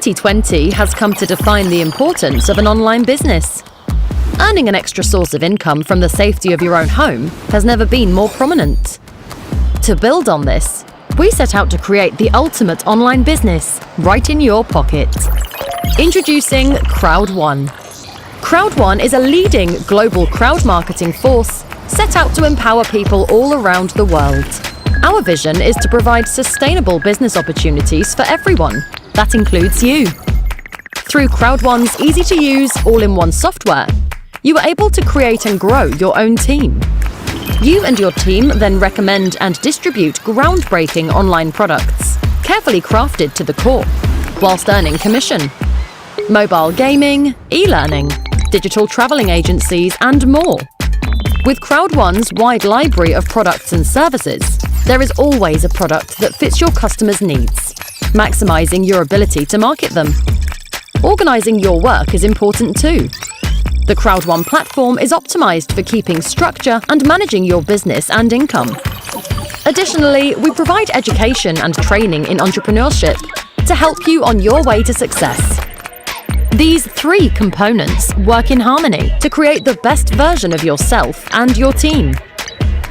2020 has come to define the importance of an online business. Earning an extra source of income from the safety of your own home has never been more prominent. To build on this, we set out to create the ultimate online business right in your pocket. Introducing Crowd1. Crowd1 is a leading global crowd marketing force set out to empower people all around the world. Our vision is to provide sustainable business opportunities for everyone. That includes you. Through Crowd1's easy-to-use, all-in-one software, you are able to create and grow your own team. You and your team then recommend and distribute groundbreaking online products, carefully crafted to the core, whilst earning commission. Mobile gaming, e-learning, digital traveling agencies, and more. With Crowd1's wide library of products and services, there is always a product that fits your customers' needs, maximizing your ability to market them. Organizing your work is important too. The Crowd1 platform is optimized for keeping structure and managing your business and income. Additionally, we provide education and training in entrepreneurship to help you on your way to success. These three components work in harmony to create the best version of yourself and your team.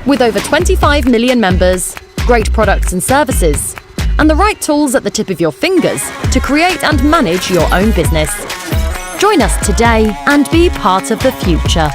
With over 25 million members, great products and services, and the right tools at the tip of your fingers to create and manage your own business. Join us today and be part of the future.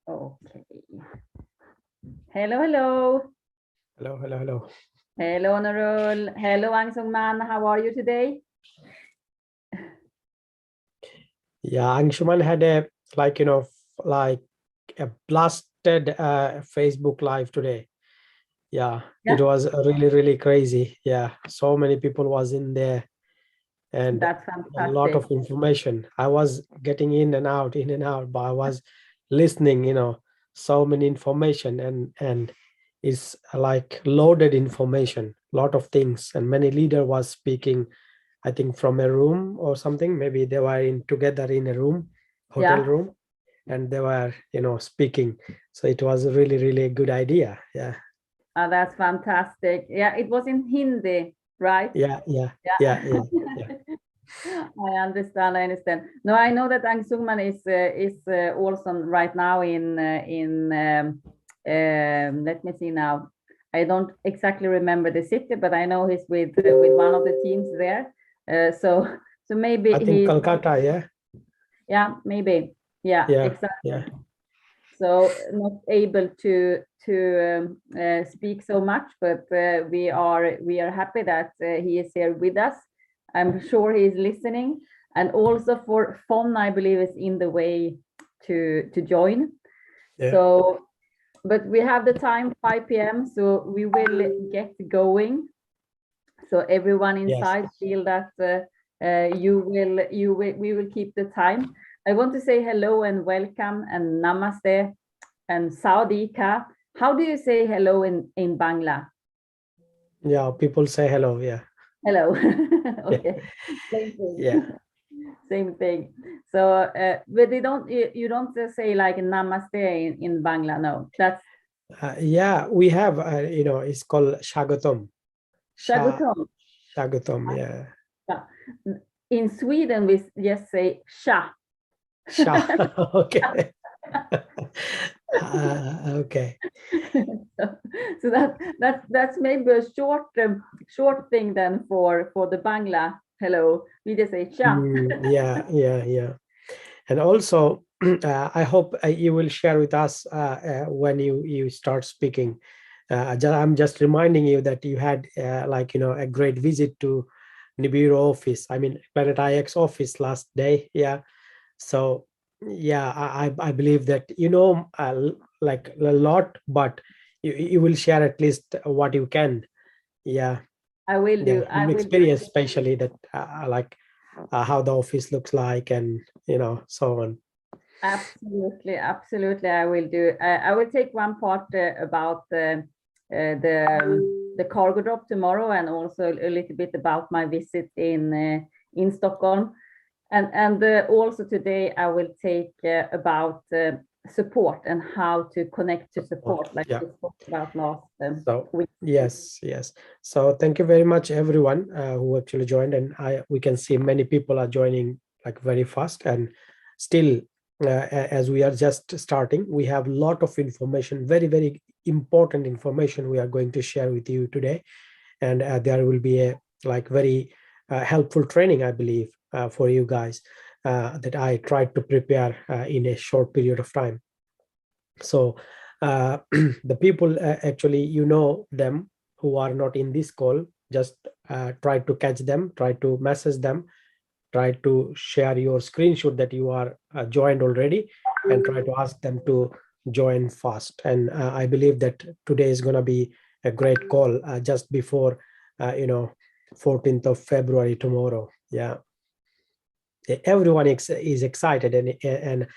Okay. Hello, hello. Hello, hello, hello. Hello, Nurul. Hello, Anshuman. How are you today? Yeah, Anshuman had a like a blasted Facebook live today. Yeah, it was really, really crazy. Yeah, so many people was in there and That's a lot fantastic. of information. I was getting in and out, but I was listening, so many information and is like loaded information, lot of things, and many leader was speaking, I think from a room or something. Maybe they were together in a room, hotel Yeah. room, and they were, speaking. So it was a really, really good idea. Yeah. That's fantastic. Yeah, it was in Hindi, right? Yeah. Yeah. Yeah. I understand. No, I know that Ang Sungman is also right now let me see now. I don't exactly remember the city, but I know he's with one of the teams there. So maybe I think he's Kolkata. Yeah. maybe exactly. Yeah. So not able to speak so much, but we are happy that he is here with us. I'm sure he is listening, and also for Fon, I believe is in the way to join. Yeah. So, but we have the time 5 p.m. so we will get going. So everyone inside feel that we will keep the time. I want to say hello and welcome and namaste and Sawadika. How do you say hello in Bangla? Yeah, people say hello. Yeah. Hello. Okay. Same thing. Yeah. Same thing. So, but you don't say like namaste in Bangla. No, that's Yeah, we have, it's called Shagatom. shagutom. Shagatom, yeah. In Sweden, we just say sha. Okay. Okay. So that's maybe a short thing then for the Bangla hello. We just say sha. Yeah. And also, I hope you will share with us when you start speaking. I'm just reminding you that you had a great visit to Nibiru office. I mean, Planet IX office last day. Yeah. So yeah, I believe that like a lot, but you will share at least what you can. Yeah. I will do. Yeah, from experience, especially that how the office looks like, and so on. Absolutely, I will do. I will take one part about the cargo drop tomorrow, and also a little bit about my visit in Stockholm, and also today I will take about support and how to connect to support, like we spoke about last week. Yes. So thank you very much, everyone who actually joined, and we can see many people are joining like very fast, and still as we are just starting, we have a lot of information, very, very important information we are going to share with you today, and there will be a very helpful training, I believe, for you guys that I tried to prepare in a short period of time. So the people actually, them who are not in this call, just try to catch them, try to message them, try to share your screenshot that you are joined already, and try to ask them to join fast. And I believe that today is going to be a great call just before 14th of February, tomorrow. Yeah, everyone is excited, and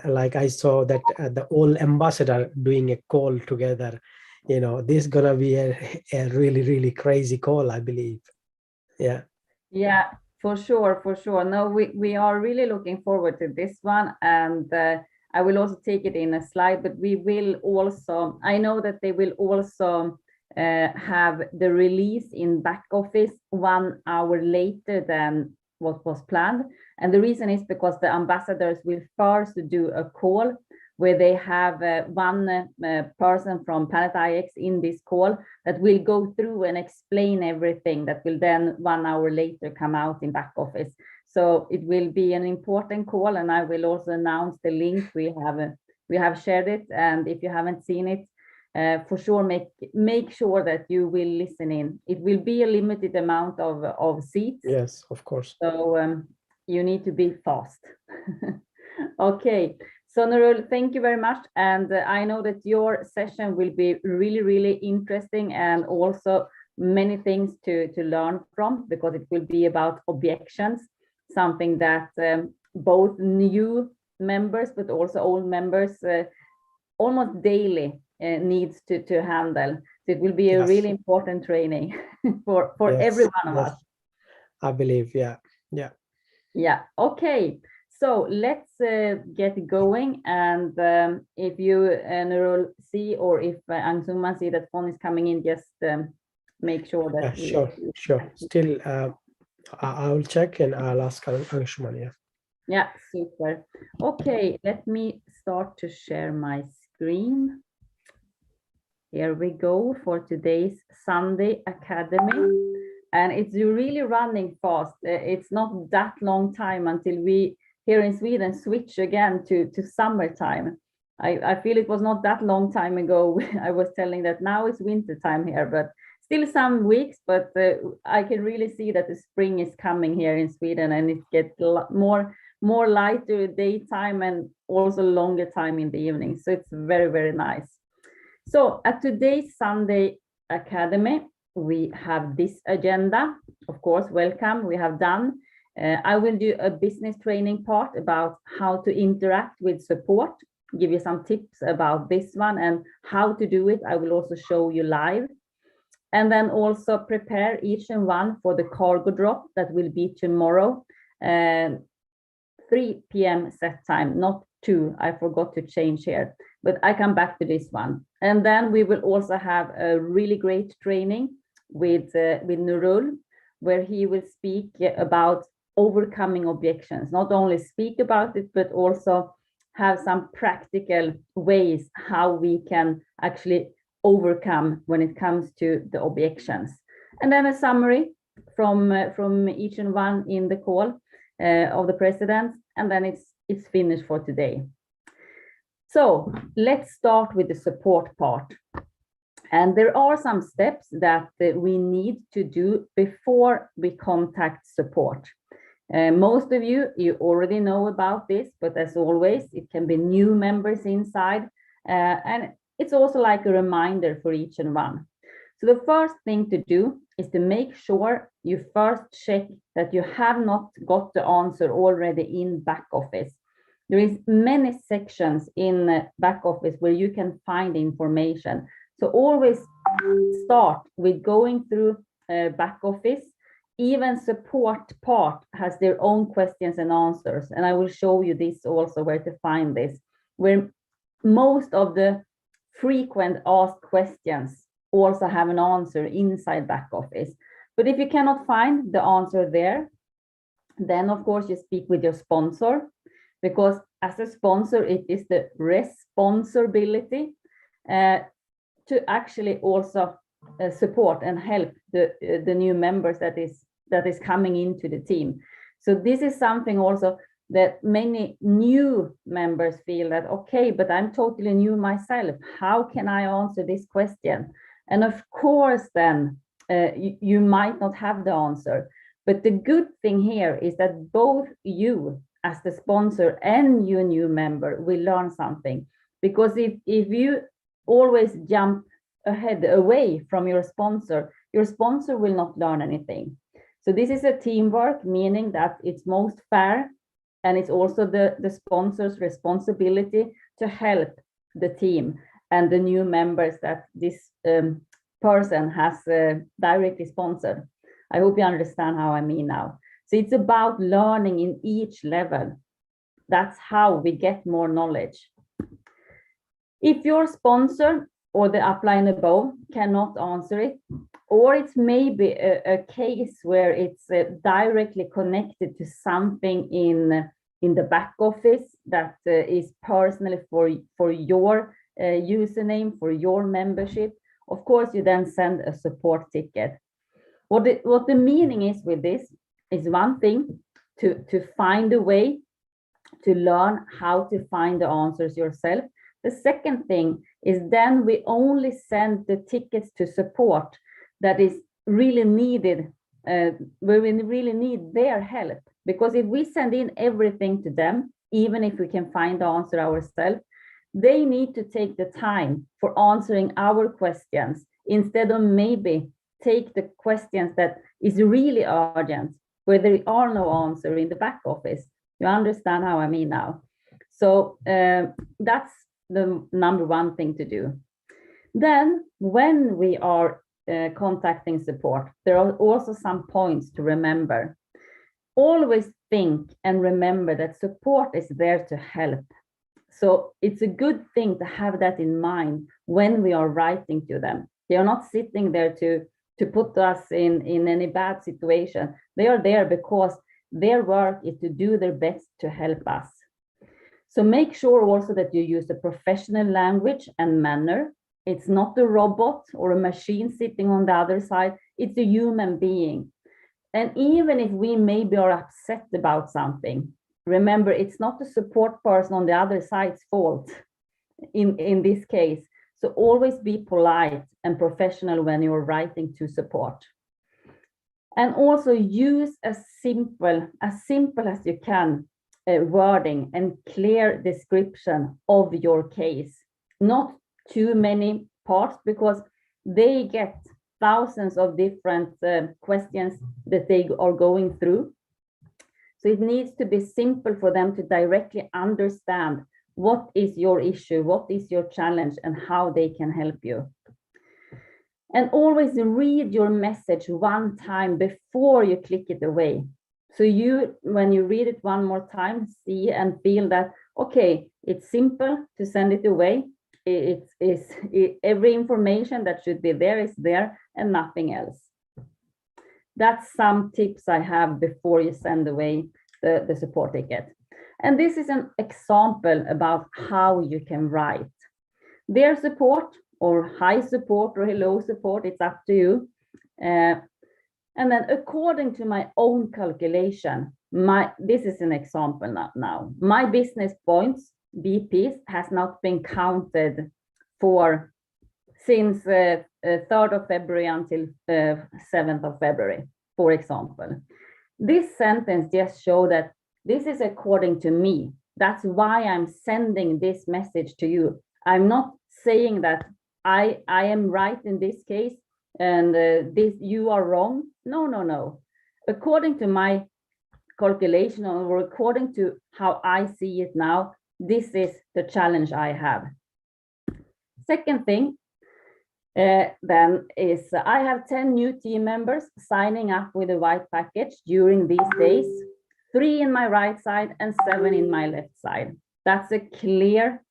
like I saw that the whole ambassador doing a call together. This is gonna be a really, really crazy call, I believe. Yeah, for sure. No, we are really looking forward to this one, and I will also take it in a slide, but we will also, I know that they will also have the release in back office 1 hour later than what was planned. And the reason is because the ambassadors will first do a call where they have one person from Planet IX in this call that will go through and explain everything, that will then 1 hour later come out in back office. So it will be an important call, and I will also announce the link. We have shared it, and if you haven't seen it, for sure make sure that you will listen in. It will be a limited amount of seats. Yes, of course. So you need to be fast. Okay. So Nurul, thank you very much. And I know that your session will be really, really interesting, and also many things to learn from, because it will be about objections, something that both new members but also old members almost daily needs to handle. So it will be a Yes. really important training for Yes, every one of yes. us. I believe, yeah. Yeah, okay. So let's get going. And if you, Nurul, see, or if Angsuman see that phone is coming in, just make sure that Yeah, sure. Still, I will check and I'll ask Anshuman, yeah. Yeah, super. Okay, let me start to share my screen. Here we go for today's Sunday Academy. And it's really running fast. It's not that long time until we here in Sweden switch again to summertime. I feel it was not that long time ago. I was telling that now it's winter time here, but still some weeks, but I can really see that the spring is coming here in Sweden, and it gets more lighter daytime and also longer time in the evening. So it's very, very nice. So at today's Sunday Academy, we have this agenda. Of course, welcome, we have done. I will do a business training part about how to interact with support, give you some tips about this one and how to do it. I will also show you live. And then also prepare each and one for the cargo drop that will be tomorrow, 3 p.m. set time, not 2. I forgot to change here, but I come back to this one. And then we will also have a really great training with Nurul, where he will speak about overcoming objections, not only speak about it, but also have some practical ways how we can actually overcome when it comes to the objections. And then a summary from each and one in the call of the president, and then it's finished for today. So let's start with the support part. And there are some steps that we need to do before we contact support. Most of you already know about this, but as always, it can be new members inside. And it's also like a reminder for each and one. So the first thing to do is to make sure you first check that you have not got the answer already in back office. There is many sections in back office where you can find information. So always start with going through back office. Even support part has their own questions and answers. And I will show you this also where to find this, where most of the frequent asked questions also have an answer inside back office. But if you cannot find the answer there, then of course you speak with your sponsor, because as a sponsor, it is the responsibility to actually also support and help the new members that is coming into the team. So this is something also that many new members feel that, okay, but I'm totally new myself. How can I answer this question? And of course, then you might not have the answer. But the good thing here is that both you as the sponsor and you new member will learn something. Because if you always jump ahead away from your sponsor will not learn anything. So this is a teamwork, meaning that it's most fair, and it's also the sponsor's responsibility to help the team and the new members that this person has directly sponsored. I hope you understand how I mean now. So it's about learning in each level. That's how we get more knowledge. If your sponsor or the upline above cannot answer it, or it's maybe a case where it's directly connected to something in the back office that is personally for your username, for your membership, of course you then send a support ticket. What the meaning is with this is one thing, to find a way to learn how to find the answers yourself. The second thing is then we only send the tickets to support that is really needed, where we really need their help. Because if we send in everything to them, even if we can find the answer ourselves, they need to take the time for answering our questions instead of maybe take the questions that is really urgent, where there are no answer in the back office. You understand how I mean now? So that's the number one thing to do. Then when we are contacting support, there are also some points to remember. Always think and remember that support is there to help. So it's a good thing to have that in mind when we are writing to them. They are not sitting there to put us in any bad situation. They are there because their work is to do their best to help us. So make sure also that you use the professional language and manner. It's not a robot or a machine sitting on the other side. It's a human being. And even if we maybe are upset about something, remember, it's not the support person on the other side's fault in this case. So always be polite and professional when you're writing to support. And also use as simple as you can wording and clear description of your case. Not too many parts, because they get thousands of different questions that they are going through. So it needs to be simple for them to directly understand what is your issue, what is your challenge, and how they can help you. And always read your message one time before you click it away. So when you read it one more time, see and feel that, okay, it's simple to send it away. Every information that should be there is there and nothing else. That's some tips I have before you send away the support ticket. And this is an example about how you can write. Their support, or hi support, or hello support, it's up to you. And then according to my own calculation, this is an example now. My business points, BPs, has not been counted since 3rd of February until 7th of February, for example. This sentence just shows that this is according to me. That's why I'm sending this message to you. I'm not saying that I am right in this case and you are wrong. No. According to my calculation, or according to how I see it now, this is the challenge I have. Second thing then is I have 10 new team members signing up with a white package during these days, 3 in my right side and 7 in my left side. That's a clear,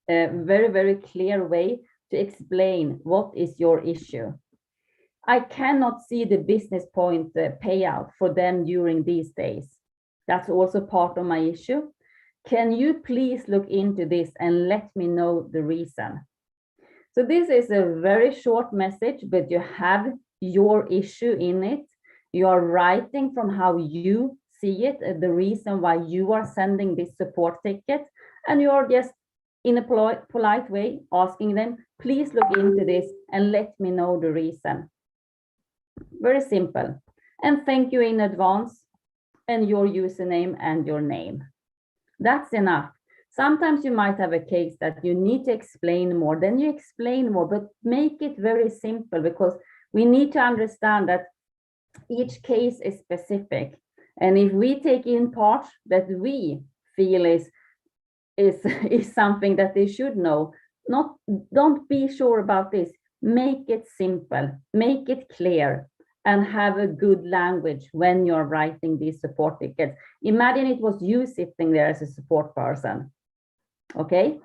very, very clear way to explain what is your issue. I cannot see the business point payout for them during these days. That's also part of my issue. Can you please look into this and let me know the reason? So this is a very short message, but you have your issue in it. You are writing from how you see it, the reason why you are sending this support ticket, and you are just in a polite way asking them, please look into this and let me know the reason. Very simple. And thank you in advance, and your username and your name. That's enough. Sometimes you might have a case that you need to explain more, then you explain more, but make it very simple, because we need to understand that each case is specific. And if we take in parts that we feel is something that they should know, don't be sure about this. Make it simple, make it clear, and have a good language when you're writing these support tickets. Imagine it was you sitting there as a support person. Okay,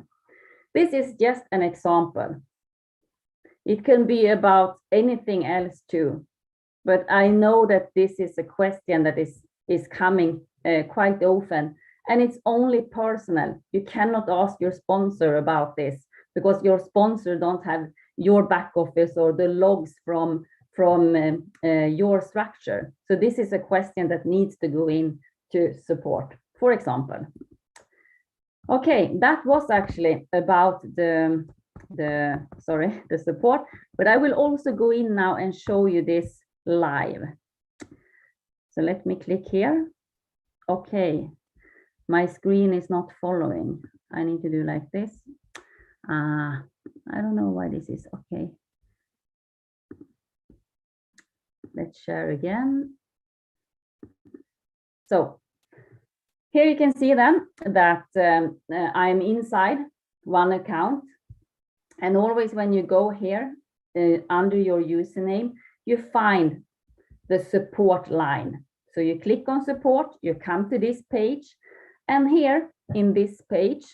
this is just an example. It can be about anything else too, but I know that this is a question that is coming quite often, and it's only personal. You cannot ask your sponsor about this, because your sponsor don't have your back office or the logs from your structure. So this is a question that needs to go in to support, for example. Okay, that was actually about the support, but I will also go in now and show you this live. So let me click here. Okay, my screen is not following. I need to do like this. I don't know why this is. Okay. Let's share again. So here you can see then that I'm inside one account. And always when you go here under your username, you find the support line. So you click on support, you come to this page, and here in this page,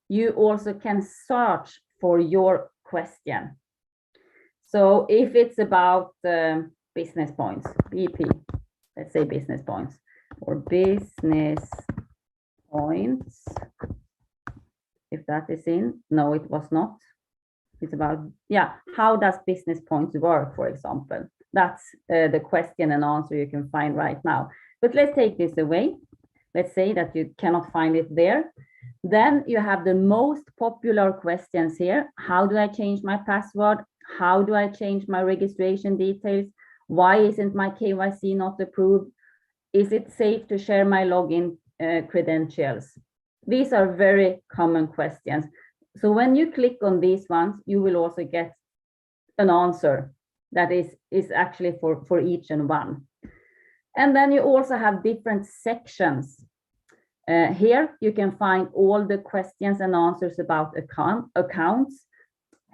you also can search for your question. So if it's about business points, BP, let's say business points, or business points, if that is in, no, it was not. It's about, yeah, how does business points work, for example? That's the question and answer you can find right now. But let's take this away. Let's say that you cannot find it there. Then you have the most popular questions here. How do I change my password? How do I change my registration details? Why isn't my KYC not approved? Is it safe to share my login credentials? These are very common questions. So when you click on these ones, you will also get an answer that is actually for each and one. And then you also have different sections. Here you can find all the questions and answers about accounts,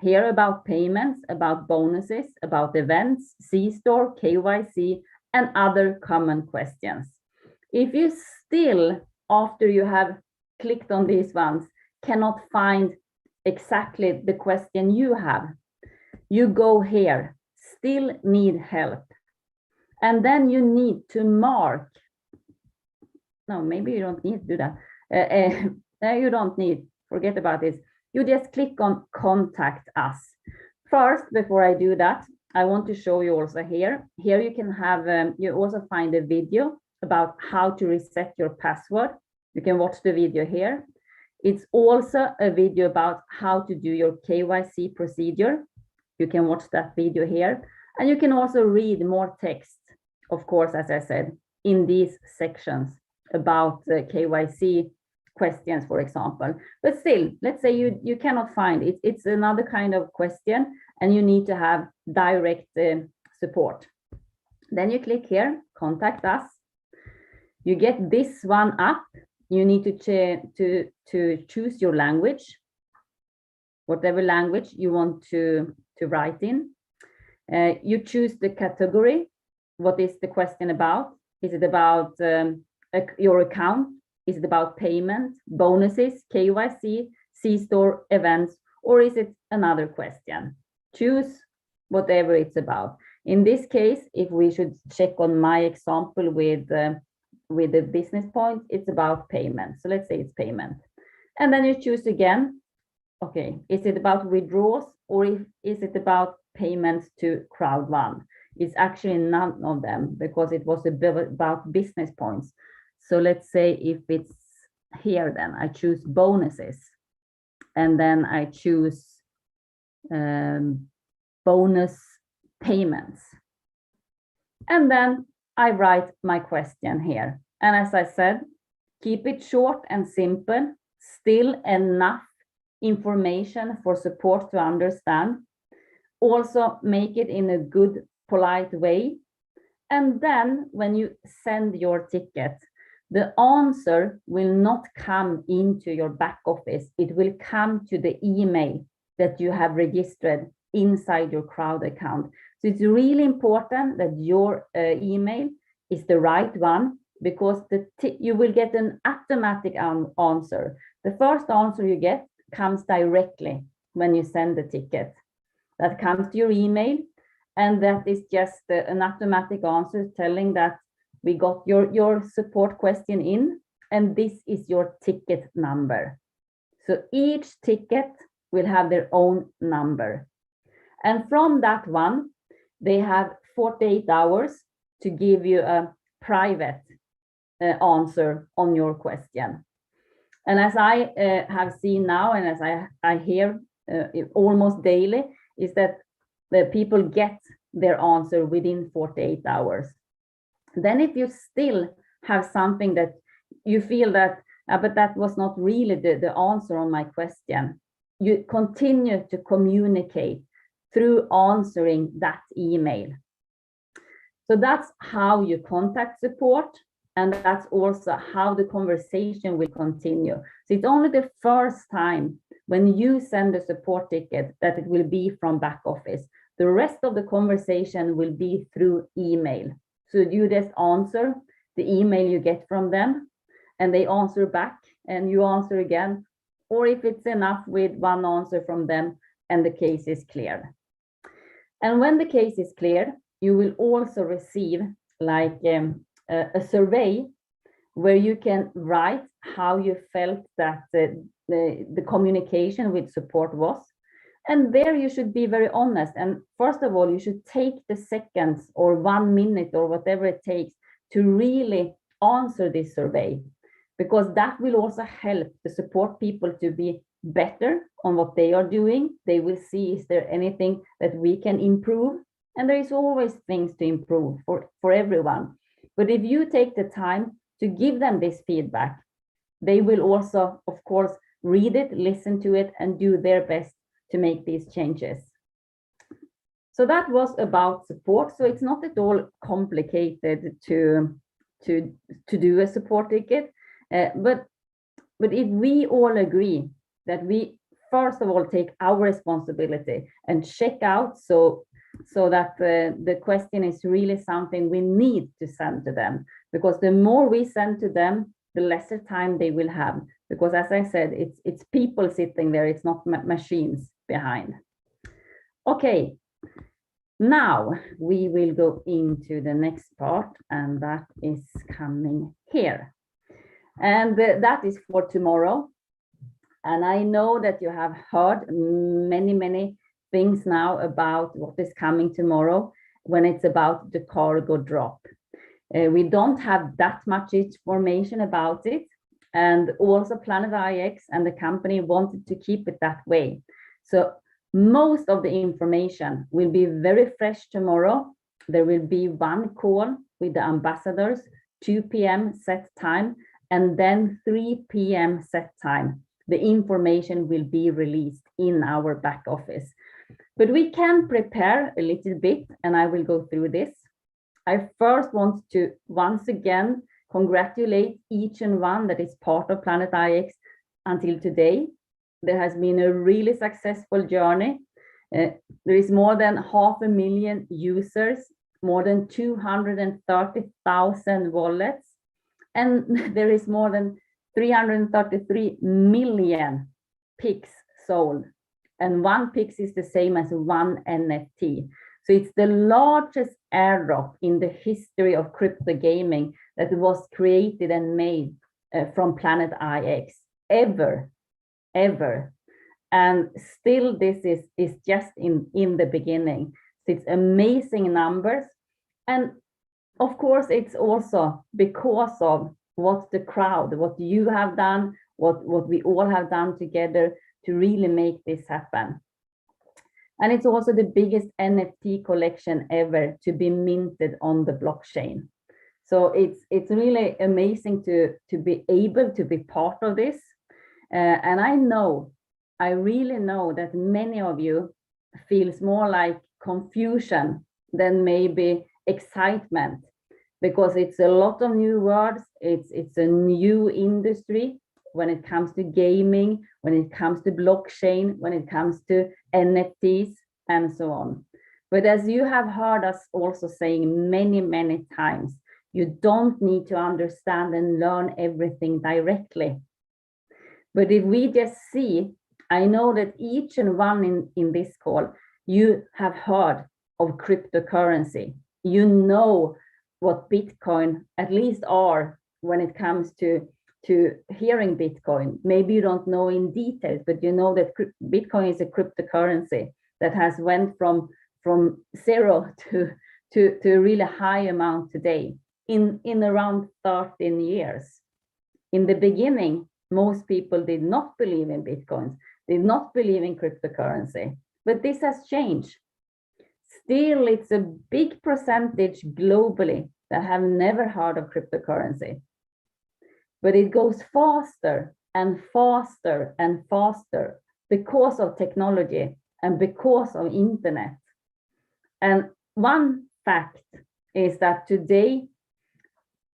here about payments, about bonuses, about events, C-store, KYC, and other common questions. If you still, after you have clicked on these ones, cannot find exactly the question you have, you go here, still need help. And then you need to mark. No, maybe you don't need to do that. No, you don't need, forget about this. You just click on contact us. First, before I do that, I want to show you also here. Here you can have, you also find a video about how to reset your password. You can watch the video here. It's also a video about how to do your KYC procedure. You can watch that video here. And you can also read more text, of course, as I said, in these sections about KYC questions, for example. But still, let's say you cannot find it. It's another kind of question and you need to have direct support. Then you click here, contact us. You get this one up. You need to choose your language, whatever language you want to write in. You choose the category. What is the question about? Is it about your account? Is it about payment, bonuses, KYC, C-store, events, or is it another question? Choose whatever it's about. In this case, if we should check on my example with the business point, it's about payment. So let's say it's payment. And then you choose again, okay, is it about withdrawals or is it about payments to Crowd1? It's actually none of them because it was about business points. So let's say if it's here, then I choose bonuses and then I choose bonus payments. And then I write my question here. And as I said, keep it short and simple, still enough information for support to understand. Also make it in a good, polite way. And then when you send your ticket, the answer will not come into your back office. It will come to the email that you have registered inside your Crowd account. So it's really important that your email is the right one because you will get an automatic answer. The first answer you get comes directly when you send the ticket. That comes to your email, and that is just an automatic answer telling that we got your support question in, and this is your ticket number. So each ticket will have their own number. And from that one, they have 48 hours to give you a private answer on your question. And as I have seen now, and as I hear almost daily, is that the people get their answer within 48 hours. Then if you still have something that you feel that, but that was not really the answer on my question, you continue to communicate through answering that email. So that's how you contact support, and that's also how the conversation will continue. So it's only the first time when you send a support ticket, that it will be from back office. The rest of the conversation will be through email. So you just answer the email you get from them, and they answer back, and you answer again, or if it's enough with one answer from them, and the case is clear. And when the case is clear, you will also receive like a survey where you can write how you felt that the communication with support was. And there you should be very honest. And first of all, you should take the seconds or 1 minute or whatever it takes to really answer this survey, because that will also help the support people to be better on what they are doing. They will see, is there anything that we can improve? And there is always things to improve for everyone. But if you take the time to give them this feedback, they will also, of course, read it, listen to it, and do their best to make these changes. So that was about support. So it's not at all complicated to do a support ticket. But if we all agree that we first of all take our responsibility and check out so that the question is really something we need to send to them, because the more we send to them, the lesser time they will have, because as I said, it's people sitting there, it's not machines behind. Okay, now we will go into the next part, and that is coming here. And that is for tomorrow. And I know that you have heard many things now about what is coming tomorrow when it's about the cargo drop. We don't have that much information about it. And also Planet IX and the company wanted to keep it that way. So most of the information will be very fresh tomorrow. There will be one call with the ambassadors, 2 p.m. set time, and then 3 p.m. set time. The information will be released in our back office. But we can prepare a little bit, and I will go through this. I first want to once again congratulate each and one that is part of Planet IX until today. There has been a really successful journey. There is more than 500,000 users, more than 230,000 wallets, and there is more than 333 million PIX sold. And one PIX is the same as one NFT. So it's the largest airdrop in the history of crypto gaming that was created and made from Planet IX ever. And still this is just in the beginning. So it's amazing numbers. And of course, it's also because of what the crowd, what you have done, what we all have done together to really make this happen. And it's also the biggest NFT collection ever to be minted on the blockchain. So it's really amazing to be able to be part of this. And I really know that many of you feels more like confusion than maybe excitement, because it's a lot of new words. It's a new industry when it comes to gaming, when it comes to blockchain, when it comes to NFTs and so on. But as you have heard us also saying many times, you don't need to understand and learn everything directly. But if we just see, I know that each and one in this call, you have heard of cryptocurrency. You know what Bitcoin at least are when it comes to hearing Bitcoin. Maybe you don't know in details, but you know that Bitcoin is a cryptocurrency that has went from zero to a really high amount today in around 13 years. In the beginning, most people did not believe in Bitcoins, did not believe in cryptocurrency, but this has changed. Still, it's a big percentage globally that have never heard of cryptocurrency. But it goes faster and faster and faster because of technology and because of internet. And one fact is that today,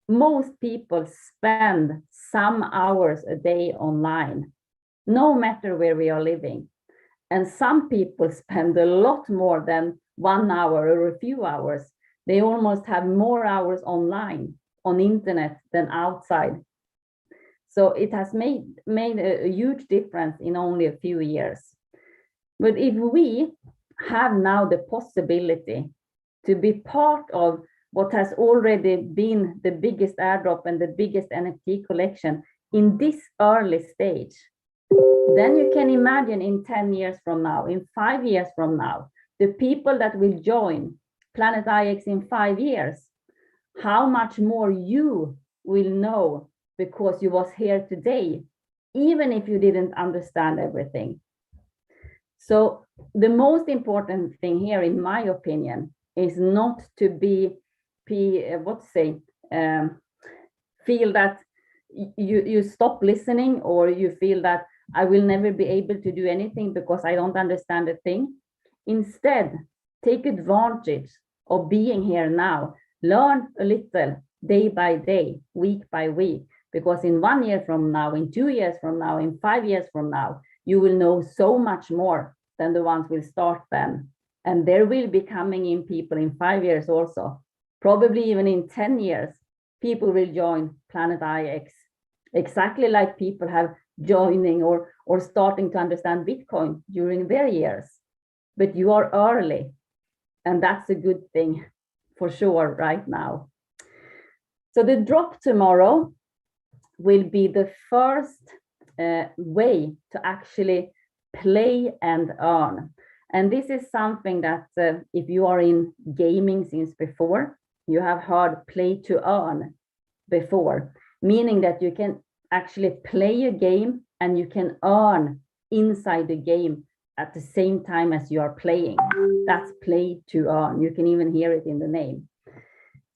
most people spend some hours a day online. no matter where we are living. And some people spend a lot more than 1 hour or a few hours. They almost have more hours online, on internet, than outside. So it has made a huge difference in only a few years. But if we have now the possibility to be part of what has already been the biggest airdrop and the biggest NFT collection in this early stage, then you can imagine in 10 years from now, in 5 years from now, the people that will join Planet IX in 5 years, how much more you will know because you was here today, even if you didn't understand everything. So the most important thing here, in my opinion, is not to feel that you stop listening, or you feel that I will never be able to do anything because I don't understand a thing. Instead, take advantage of being here now. Learn a little day by day, week by week, because in 1 year from now, in 2 years from now, in 5 years from now, you will know so much more than the ones will start then. And there will be coming in people in 5 years also, probably even in 10 years, people will join Planet IX, exactly like people have joining or starting to understand Bitcoin during their years. But you are early, and that's a good thing for sure right now. So the drop tomorrow will be the first way to actually play and earn. And this is something that if you are in gaming since before, you have heard play to earn before, meaning that you can actually play a game and you can earn inside the game at the same time as you are playing. That's play to earn. You can even hear it in the name.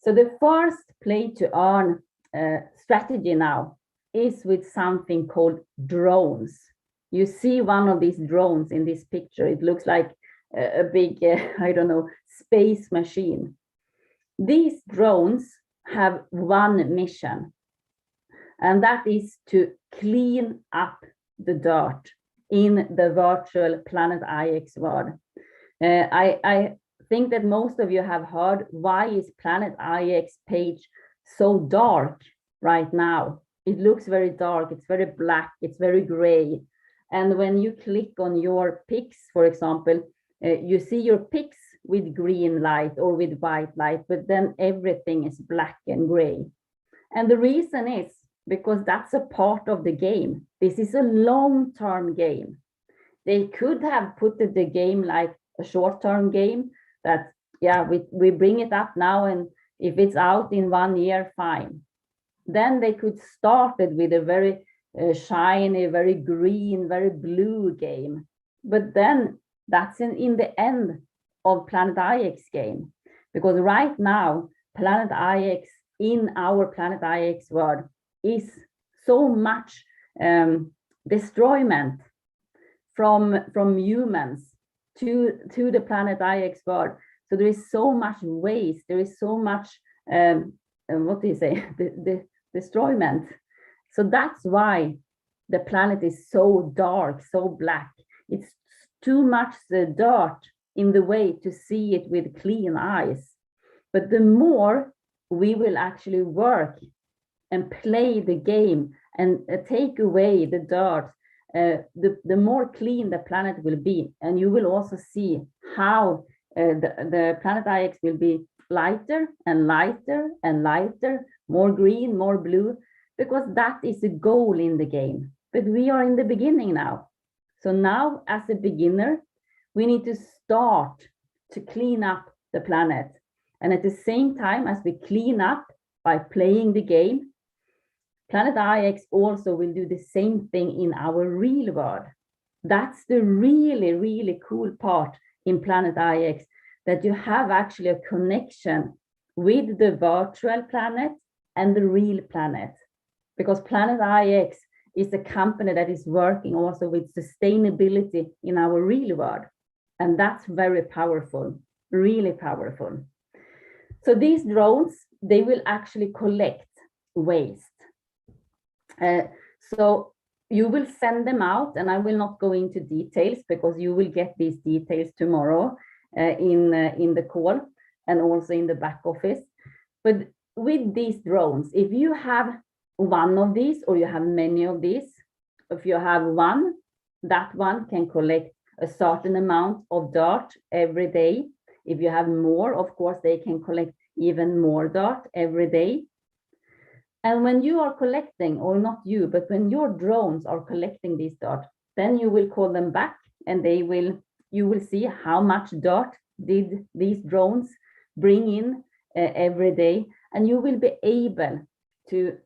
So the first play to earn strategy now is with something called drones. You see one of these drones in this picture. It looks like a big, I don't know, space machine. These drones have one mission, and that is to clean up the dirt in the virtual Planet IX world. I think that most of you have heard, why is Planet IX page so dark right now? It looks very dark, it's very black, it's very gray. And when you click on your pics, for example, you see your pics with green light or with white light, but then everything is black and gray. And the reason is because that's a part of the game. This is a long-term game. They could have put the game like a short-term game that, yeah, we bring it up now, and if it's out in 1 year, fine. Then they could start it with a very shiny, very green, very blue game. But then that's in the end of Planet IX game. Because right now, Planet IX, in our Planet IX world, is so much destroyment from humans to the Planet IX world. So there is so much waste, there is so much, what do you say, the destroyment. So that's why the planet is so dark, so black. It's too much the dirt in the way to see it with clean eyes. But the more we will actually work and play the game and take away the dirt, the more clean the planet will be. And you will also see how the Planet IX will be lighter and lighter and lighter, more green, more blue, because that is the goal in the game. But we are in the beginning now. So now, as a beginner, we need to start to clean up the planet. And at the same time as we clean up by playing the game, Planet IX also will do the same thing in our real world. That's the really, really cool part in Planet IX, that you have actually a connection with the virtual planet and the real planet. Because Planet IX is a company that is working also with sustainability in our real world. And that's very powerful, really powerful. So these drones, they will actually collect waste. So you will send them out, and I will not go into details because you will get these details tomorrow in the call and also in the back office. But with these drones, if you have one of these or you have many of these, if you have one, that one can collect a certain amount of dirt every day. If you have more, of course, they can collect even more dirt every day. And when you are collecting, or not you, but when your drones are collecting these dirt, then you will call them back and you will see how much dirt did these drones bring in every day. And you will be able to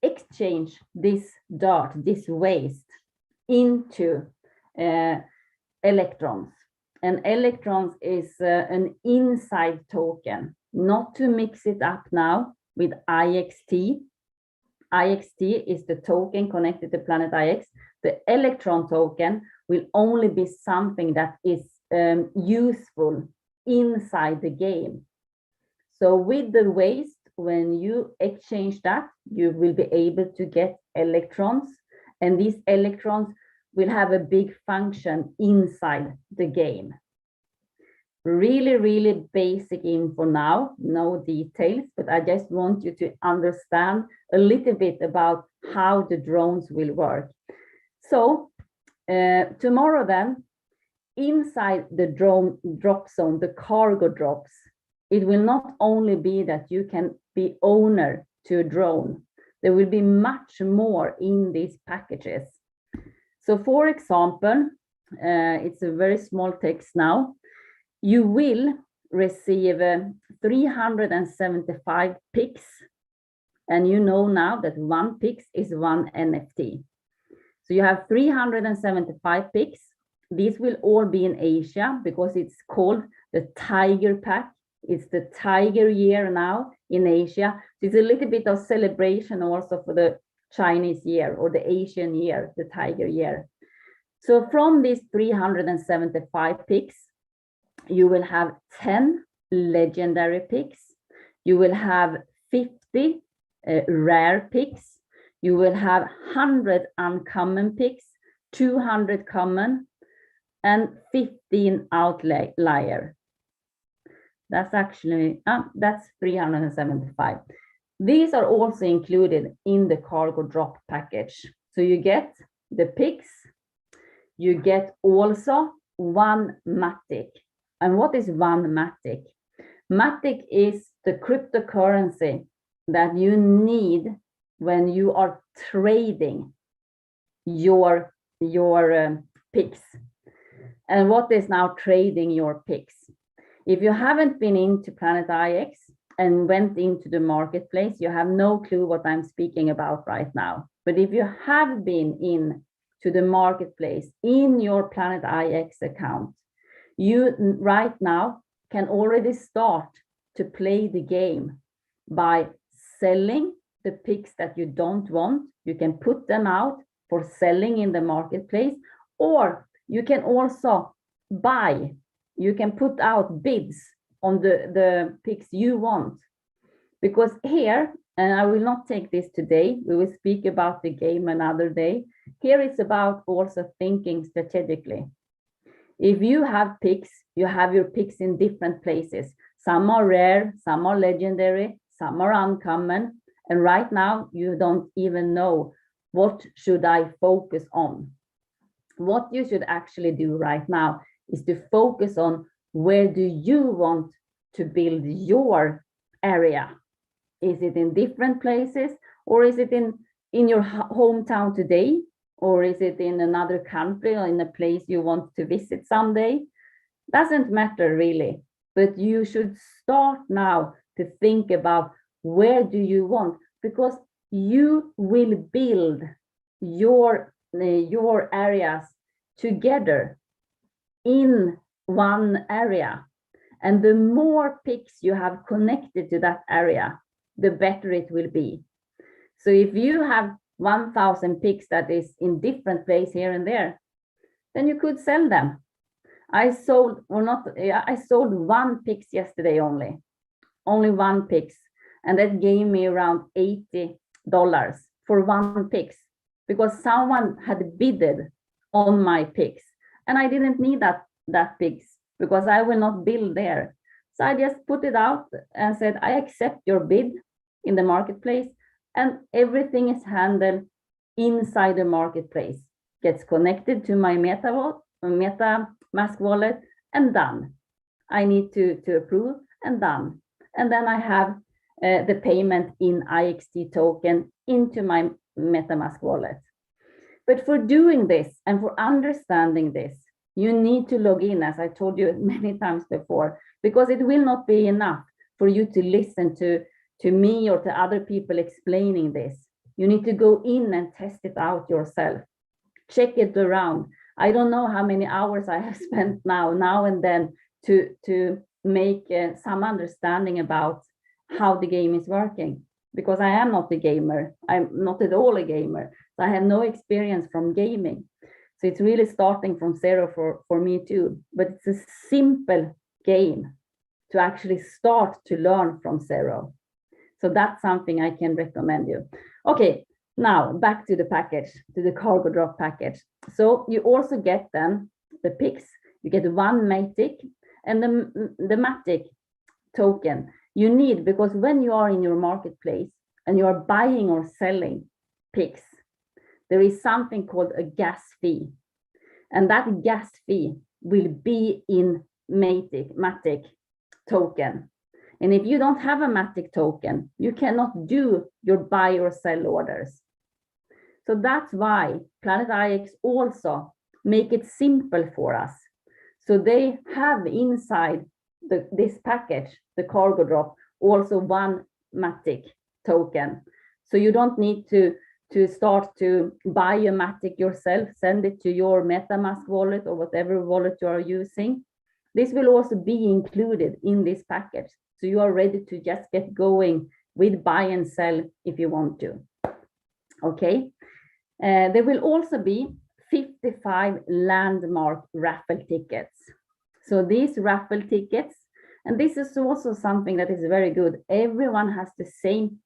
exchange this dirt, this waste, into electrons. And electrons is an inside token, not to mix it up now with IXT. IXT is the token connected to Planet IX. The electron token will only be something that is useful inside the game. So with the waste, when you exchange that, you will be able to get electrons, and these electrons will have a big function inside the game. Really, really basic info now, no details, but I just want you to understand a little bit about how the drones will work. So tomorrow then, inside the drone drop zone, the cargo drops, it will not only be that you can be owner to a drone, there will be much more in these packages. So for example, it's a very small text now. You will receive 375 pics, and you know now that one pics is one NFT. So you have 375 pics. These will all be in Asia because it's called the Tiger Pack. It's the Tiger Year now in Asia. So it's a little bit of celebration also for the Chinese year or the Asian year, the Tiger Year. So from these 375 pics, you will have 10 legendary picks. You will have 50 rare picks. You will have 100 uncommon picks, 200 common, and 15 outlier. That's actually, that's 375. These are also included in the cargo drop package. So you get the picks, you get also one Matic. And what is one Matic? Matic is the cryptocurrency that you need when you are trading your picks. And what is now trading your picks? If you haven't been into Planet IX and went into the marketplace, you have no clue what I'm speaking about right now. But if you have been in to the marketplace in your Planet IX account, you right now can already start to play the game by selling the picks that you don't want. You can put them out for selling in the marketplace, or you can also buy. You can put out bids on the picks you want. Because here, and I will not take this today, we will speak about the game another day. Here it's about also thinking strategically. If you have picks, you have your picks in different places. Some are rare, some are legendary, some are uncommon. And right now you don't even know what should I focus on. What you should actually do right now is to focus on where do you want to build your area. Is it in different places, or is it in your hometown today, or is it in another country or in a place you want to visit someday? Doesn't matter really, but you should start now to think about where do you want, because you will build your areas together in one area. And the more picks you have connected to that area, the better it will be. So if you have 1,000 picks that is in different places here and there, then you could sell them. I sold one picks yesterday only one picks, and that gave me around $80 for one picks. because someone had bidded on my pigs, and I didn't need that pigs because I will not build there. So I just put it out and said, I accept your bid in the marketplace, and everything is handled inside the marketplace, gets connected to my MetaMask wallet, and done. I need to approve, and done. And then I have the payment in IXT token into my MetaMask wallet. But for doing this and for understanding this, you need to log in, as I told you many times before, because it will not be enough for you to listen to me or to other people explaining this. You need to go in and test it out yourself. Check it around. I don't know how many hours I have spent now and then to make some understanding about how the game is working, because I am not a gamer. I'm not at all a gamer. So I have no experience from gaming. So it's really starting from zero for me too. But it's a simple game to actually start to learn from zero. So that's something I can recommend you. Okay, now back to the package, to the cargo drop package. So you also get then the pigs. You get one Matic, and the Matic token you need, because when you are in your marketplace and you are buying or selling pigs, there is something called a gas fee. And that gas fee will be in Matic token. And if you don't have a Matic token, you cannot do your buy or sell orders. So that's why Planet IX also make it simple for us. So they have inside this package, the cargo drop, also one Matic token. So you don't need to start to buy a Matic yourself, send it to your MetaMask wallet or whatever wallet you are using. This will also be included in this package. So you are ready to just get going with buy and sell if you want to. Okay. There will also be 55 landmark raffle tickets. So these raffle tickets, and this is also something that is very good. Everyone has the same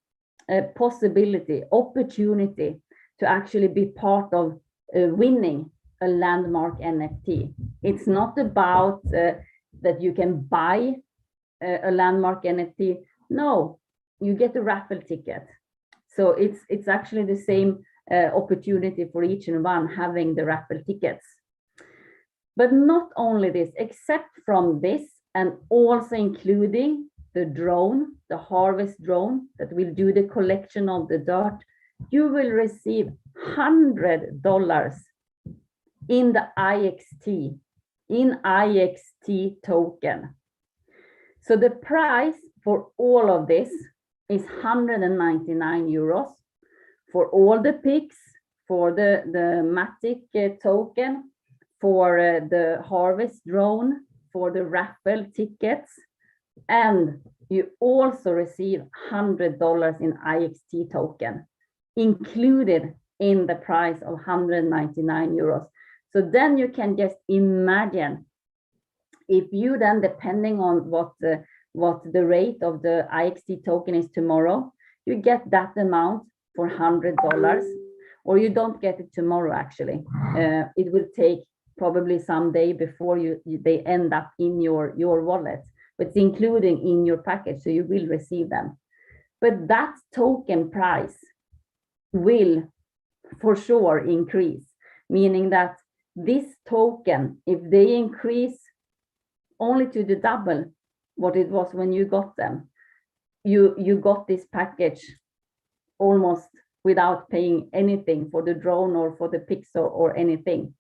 opportunity to actually be part of winning a landmark NFT. It's not about that you can buy a landmark NFT. No, you get a raffle ticket. So it's actually the same opportunity for each and one having the raffle tickets. But not only this, except from this, and also including the drone, the harvest drone that will do the collection of the dirt, you will receive $100 in the IXT token. So the price for all of this is 199 euros for all the pigs, for the Matic token, for the harvest drone, for the raffle tickets, and you also receive $100 in IXT token included in the price of 199 euros. So then you can just imagine, if you then, depending on what the rate of the IXT token is tomorrow, you get that amount for $100, or you don't get it tomorrow. Actually, it will take probably some day before they end up in your wallet, but it's including in your package, so you will receive them. But that token price will for sure increase, meaning that this token, if they increase only to the double what it was when you got them, you got this package almost without paying anything for the drone or for the pixel or anything.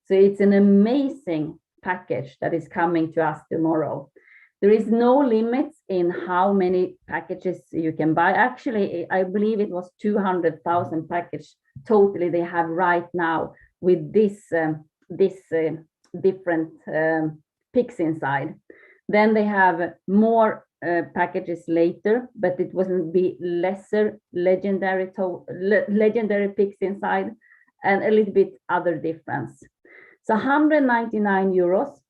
So it's an amazing package that is coming to us tomorrow. There is no limits in how many packages you can buy. Actually, I believe it was 200,000 packages totally they have right now with this different pigs inside. Then they have more packages later, but it will be lesser legendary pigs inside and a little bit other difference. So 199 euros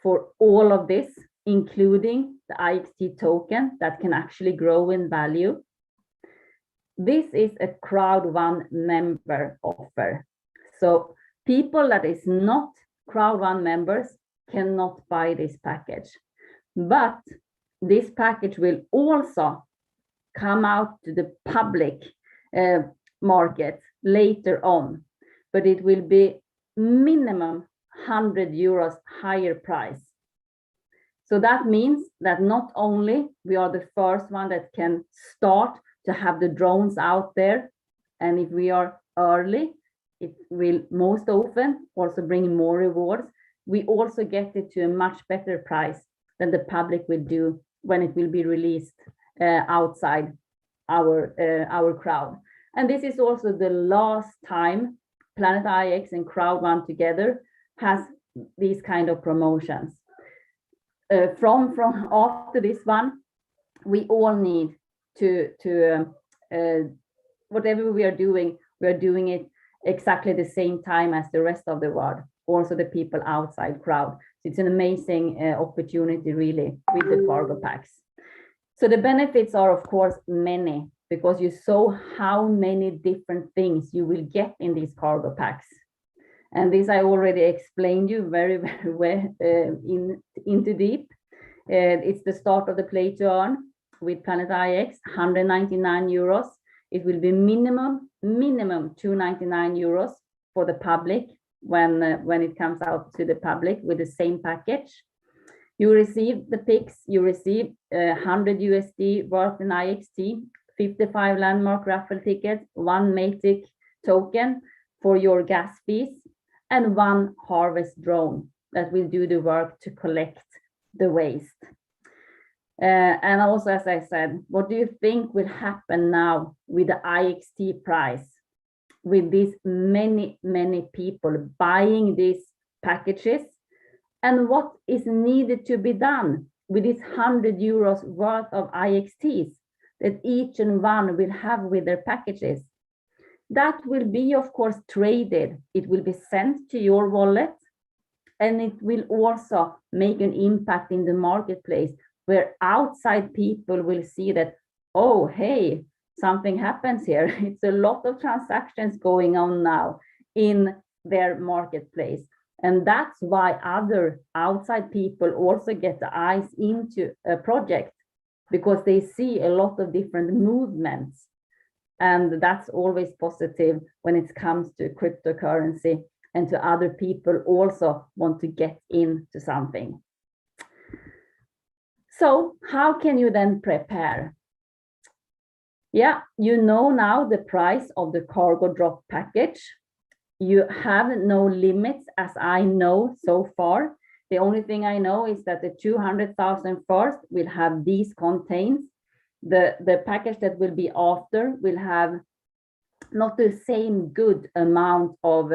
for all of this, including the IXT token that can actually grow in value. This is a Crowd1 member offer. So people that is not Crowd1 members cannot buy this package. But this package will also come out to the public market later on, but it will be minimum 100 euros higher price. So that means that not only we are the first one that can start to have the drones out there, and if we are early, it will most often also bring more rewards. We also get it to a much better price than the public will do when it will be released outside our crowd. And this is also the last time Planet IX and Crowd1 together has these kind of promotions. From after this one, we all need to whatever we are doing it exactly the same time as the rest of the world, also the people outside crowd. So it's an amazing opportunity really with the cargo packs. So the benefits are of course many, because you saw how many different things you will get in these cargo packs. And this I already explained you very, very well into deep. It's the start of the play to earn with Planet IX, 199 euros. It will be minimum 299 euros for the public when it comes out to the public with the same package. You receive the pics, you receive 100 USD worth in IXT, 55 landmark raffle tickets, 1 Matic token for your gas fees, and 1 harvest drone that will do the work to collect the waste. And also, as I said, what do you think will happen now with the IXT price? With these many people buying these packages, and what is needed to be done with this 100 euros worth of IXTs that each and one will have with their packages? That will be, of course, traded. It will be sent to your wallet, and it will also make an impact in the marketplace, where outside people will see that, oh, hey, something happens here. It's a lot of transactions going on now in their marketplace. And that's why other outside people also get the eyes into a project, because they see a lot of different movements. And that's always positive when it comes to cryptocurrency and to other people also want to get into something. So how can you then prepare? Yeah, you know now the price of the cargo drop package. You have no limits, as I know so far. The only thing I know is that the 200,000 first will have these contains. The package that will be after will have not the same good amount of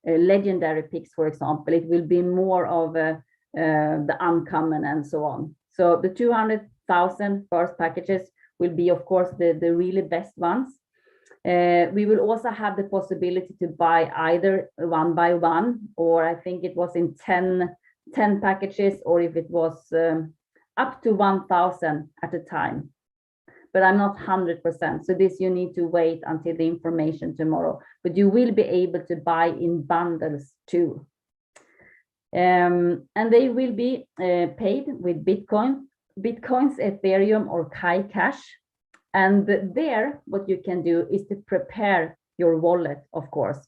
legendary picks, for example. It will be more of the uncommon and so on. So the 200,000 first packages will be, of course, the really best ones. We will also have the possibility to buy either 1 by 1, or I think it was in 10 packages, or if it was up to 1,000 at a time. But I'm not 100%. So this you need to wait until the information tomorrow. But you will be able to buy in bundles too. And they will be paid with Bitcoins, Ethereum, or Kai Cash. And there, what you can do is to prepare your wallet, of course,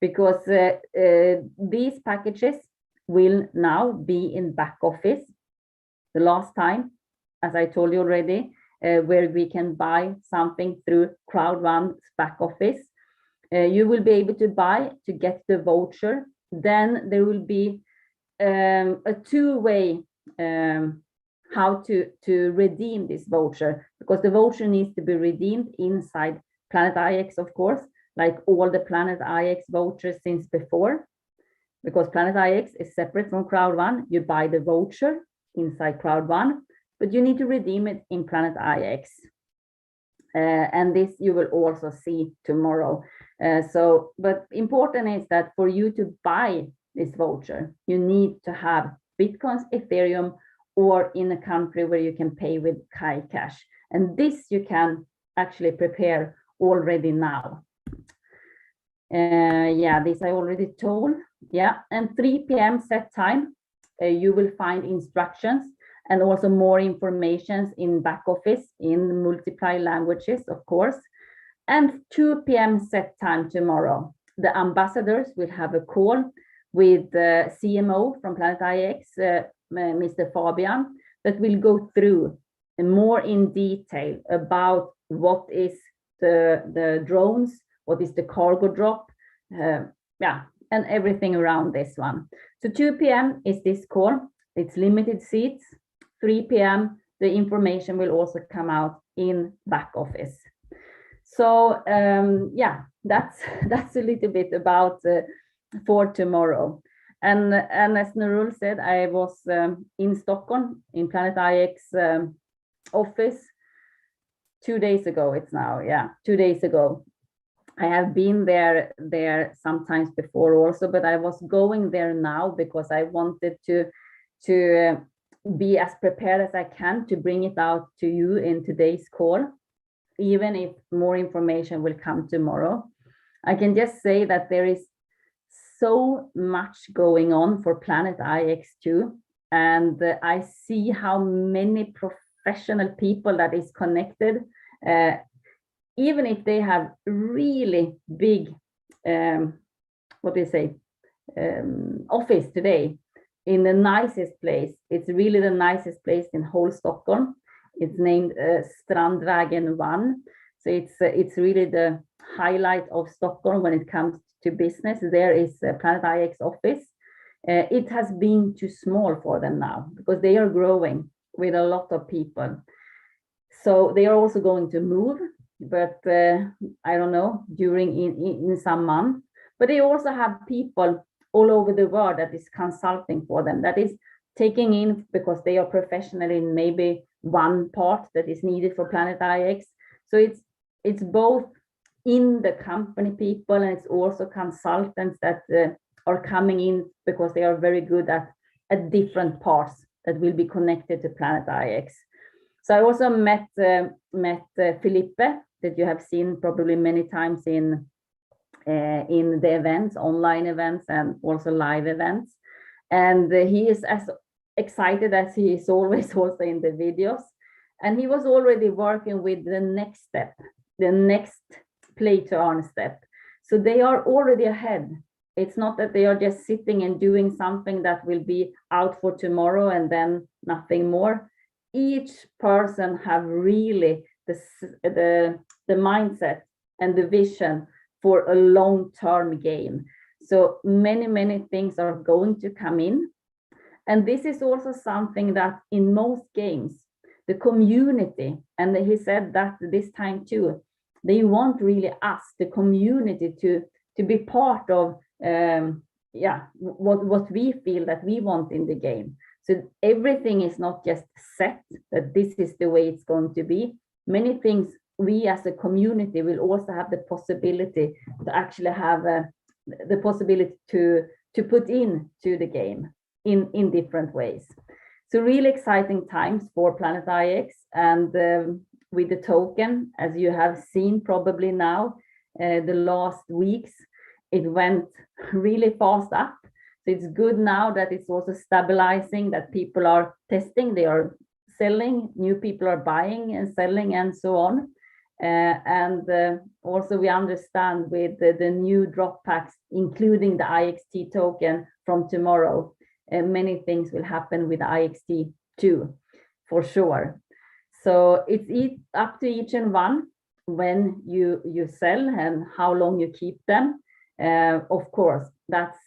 because these packages will now be in back office. The last time, as I told you already, where we can buy something through Crowd1's back office. You will be able to buy to get the voucher. Then there will be a two-way how to redeem this voucher, because the voucher needs to be redeemed inside Planet IX, of course, like all the Planet IX vouchers since before. Because Planet IX is separate from Crowd1, you buy the voucher inside Crowd1, but you need to redeem it in Planet IX. And this you will also see tomorrow. But important is that for you to buy this voucher, you need to have Bitcoins, Ethereum, or in a country where you can pay with Kai Cash. And this you can actually prepare already now. Yeah, this I already told. Yeah, and 3 p.m. set time, you will find instructions and also more information in back office in multiple languages, of course. And 2 p.m. set time tomorrow, the ambassadors will have a call with the CMO from Planet IX, Mr. Fabian, that will go through more in detail about what is the drones, what is the cargo drop, yeah, and everything around this one. So 2 p.m. is this call. It's limited seats. 3 p.m. the information will also come out in back office. So yeah, that's a little bit about for tomorrow. And as Nurul said, I was in Stockholm in Planet IX office 2 days ago. It's now, yeah, 2 days ago. I have been there sometimes before also, but I was going there now because I wanted to be as prepared as I can to bring it out to you in today's call, even if more information will come tomorrow. I can just say that there is so much going on for Planet IX2, and I see how many professional people that is connected, even if they have really big, what do you say, office today in the nicest place. It's really the nicest place in whole Stockholm. It's named Strandvägen 1. So it's really the highlight of Stockholm when it comes to business. There is a Planet IX office. It has been too small for them now because they are growing with a lot of people. So they are also going to move, but I don't know, during in some month. But they also have people all over the world that is consulting for them, that is taking in because they are professional in maybe one part that is needed for Planet IX. So it's both in the company people, and it's also consultants that are coming in because they are very good at different parts that will be connected to Planet IX. So I also met Felipe, that you have seen probably many times in the events, online events, and also live events. And he is as excited as he is always also in the videos. And he was already working with the next step, the next play to earn step. So they are already ahead. It's not that they are just sitting and doing something that will be out for tomorrow and then nothing more. Each person have really the mindset and the vision for a long-term game. So many things are going to come in. And this is also something that in most games, the community, and he said that this time too, they want really us, the community, to be part of what we feel that we want in the game. So everything is not just set, that this is the way it's going to be. Many things we as a community will also have the possibility to actually have the possibility to put into the game in different ways. So really exciting times for Planet IX, and with the token, as you have seen probably now, the last weeks, it went really fast up. So it's good now that it's also stabilizing, that people are testing, they are selling, new people are buying and selling and so on. And also we understand with the new drop packs, including the IXT token from tomorrow, many things will happen with IXT too, for sure. So it's up to each and one when you sell and how long you keep them. Of course, that's